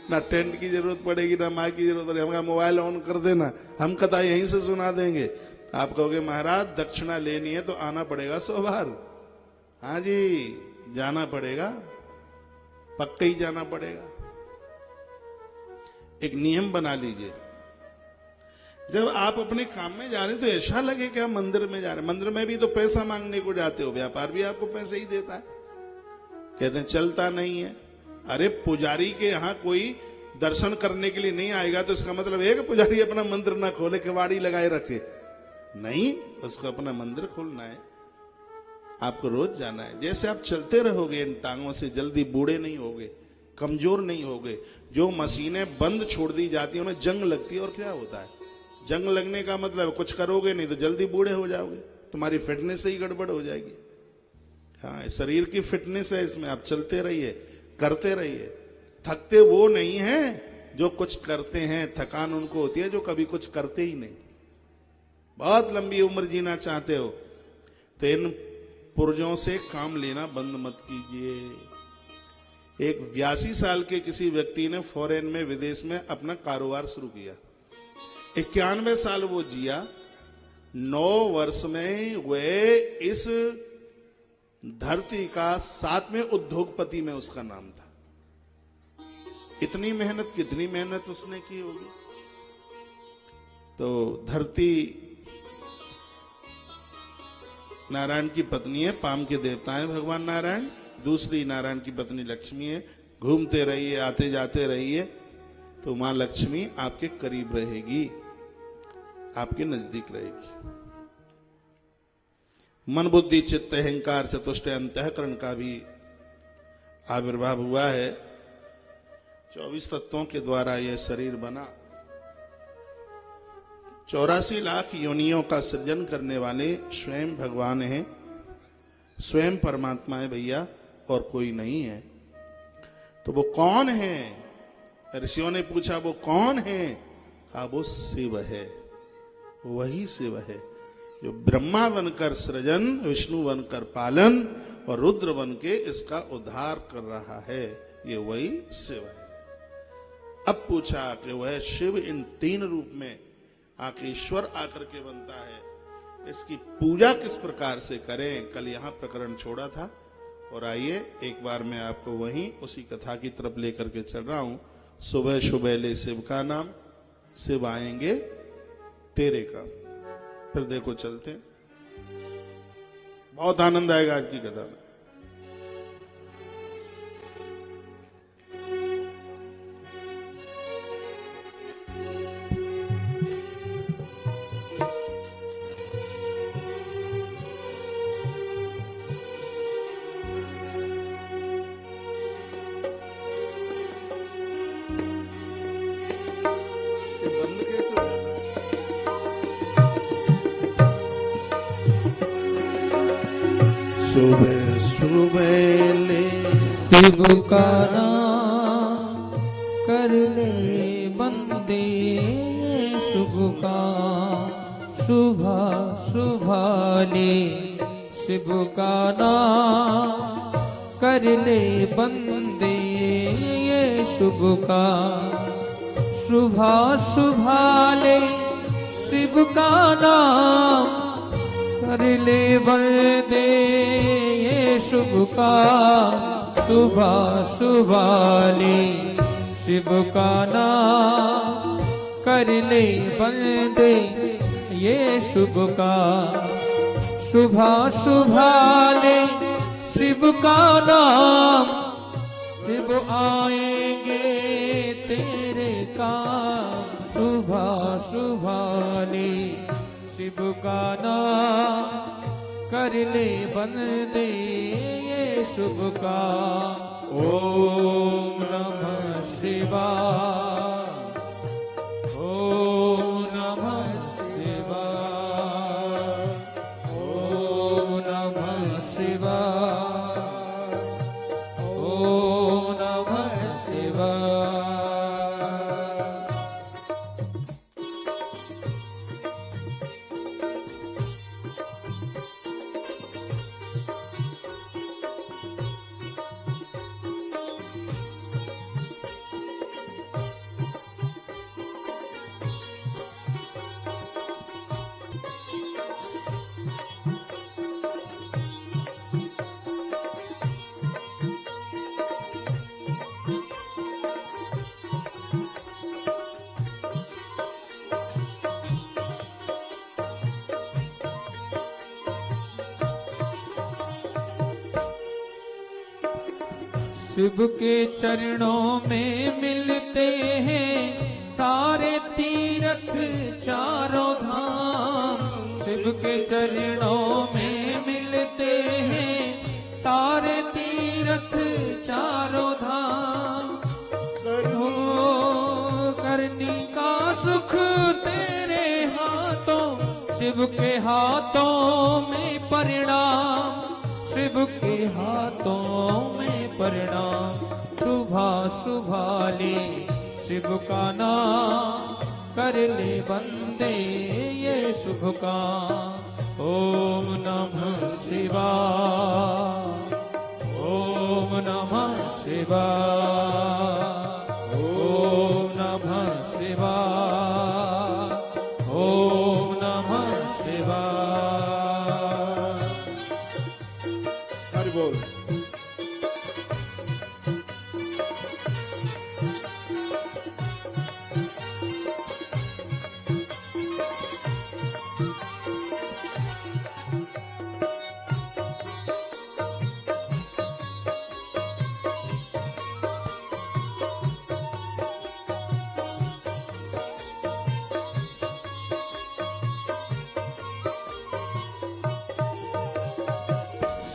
ना टेंट की जरूरत पड़ेगी, ना माइक की जरूरत पड़ेगी। हम मोबाइल ऑन कर देना, हम कथा यहीं से सुना देंगे। आप कहोगे महाराज दक्षिणा लेनी है तो आना पड़ेगा 100 बार। हाँ जी, जाना पड़ेगा, पक्का ही जाना पड़ेगा। एक नियम बना लीजिए, जब आप अपने काम में जा रहे हैं तो ऐसा लगे कि हम मंदिर में जा रहे हैं। मंदिर में भी तो पैसा मांगने को जाते हो, व्यापार भी आपको पैसे ही देता है। कहते हैं चलता नहीं है। अरे पुजारी के यहाँ कोई दर्शन करने के लिए नहीं आएगा तो इसका मतलब है कि पुजारी अपना मंदिर ना खोले, किवाड़ी लगाए रखे? नहीं, उसको अपना मंदिर खोलना है, आपको रोज जाना है। जैसे आप चलते रहोगे इन टांगों से, जल्दी बूढ़े नहीं होगे, कमजोर नहीं होगे। जो मशीनें बंद छोड़ दी जाती हैं उन्हें जंग लगती है, और क्या होता है? जंग लगने का मतलब कुछ करोगे नहीं तो जल्दी बूढ़े हो जाओगे, तुम्हारी फिटनेस ही गड़बड़ हो जाएगी। हाँ, शरीर की फिटनेस है इसमें। आप चलते रहिए, करते रहिए। थकते वो नहीं है जो कुछ करते हैं, थकान उनको होती है जो कभी कुछ करते ही नहीं। बहुत लंबी उम्र जीना चाहते हो तो इन पुर्जों से काम लेना बंद मत कीजिए। एक 82 साल के किसी व्यक्ति ने फॉरेन में, विदेश में अपना कारोबार शुरू किया। 91 साल वो जिया। 9 वर्ष में वे इस धरती का 7वें उद्योगपति में उसका नाम था। इतनी मेहनत, कितनी मेहनत उसने की होगी। तो धरती नारायण की पत्नी है, पाम के देवता है भगवान नारायण। दूसरी नारायण की पत्नी लक्ष्मी है। घूमते रहिए, आते जाते रहिए, तो मां लक्ष्मी आपके करीब रहेगी, आपके नजदीक रहेगी। मन बुद्धि चित्त अहंकार चतुष्टय अंतःकरण का भी आविर्भाव हुआ है। 24 तत्वों के द्वारा यह शरीर बना। 84 लाख योनियों का सृजन करने वाले स्वयं भगवान हैं, स्वयं परमात्मा है भैया, और कोई नहीं है। तो वो कौन है? ऋषियों ने पूछा वो कौन है? कहा वो शिव है, वही शिव है जो ब्रह्मा बनकर सृजन, विष्णु बनकर पालन और रुद्र बन के इसका उद्धार कर रहा है। ये वही शिव है। अब पूछा कि वह शिव इन 3 रूप में आके ईश्वर आकर के बनता है, इसकी पूजा किस प्रकार से करें? कल यहां प्रकरण छोड़ा था, और आइए एक बार मैं आपको वहीं उसी कथा की तरफ लेकर के चल रहा हूं। सुबह सुबह ले शिव का नाम, शिव आएंगे तेरे काम। फिर देखो चलते हैं, बहुत आनंद आएगा आज की कथा में। सुबह सुबह ले शिव का नाम कर ले बंदे, शुभ का सुबह सुबह ले शिव का नाम कर ले बंदे, ये शुभ का सुबह सुबह ले शिव का नाम कर ले बंदे, ये शुभ का सुबह सुबह ले शिव का नाम कर ले बंदे, ये शुभ का सुबह सुबह ले शिव का नाम, शिव आएंगे तेरे काम, सुबह सुबह ले शिव का नाम कर ले बंदे, ये शुभ का। ओम नमः शिवाय, ओम नमः शिवाय, ओम नमः शिवाय, ओम नमः शिवाय। शिव के चरणों में मिलते हैं सारे तीर्थ चारों धाम, शिव के चरणों में मिलते हैं सारे तीर्थ चारों धाम। हो करनी का सुख तेरे हाथों, शिव के हाथों में परिणाम, शिव के हाथों में परिणाम। सुबह सुबह ले शिव का नाम कर ले बंदे, ये शुभ काम। ओम नमः शिवाय, ओम नमः शिवाय, ओम नमः शिवाय, ओम नमः शिवाय। हरि बोल।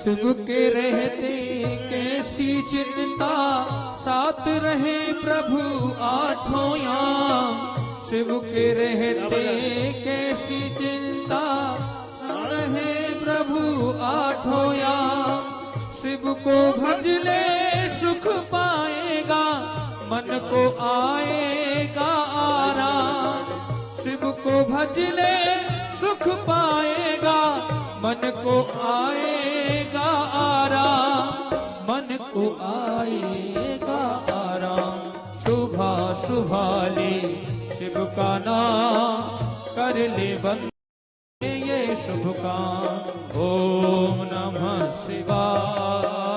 शिव के रहते कैसी चिंता, साथ रहे प्रभु आठों याम। शिव के रहते कैसी चिंता, साथ रहे प्रभु आठों याम। शिव को भज ले सुख पाएगा, मन को आएगा आराम। शिव को भज ले सुख पाएगा, मन को आएगा आराम, मन को आएगा आराम। सुबह सुबह ले शिव का नाम, कर ले बंदे ये शुभ काम। ओम नमः शिवाय।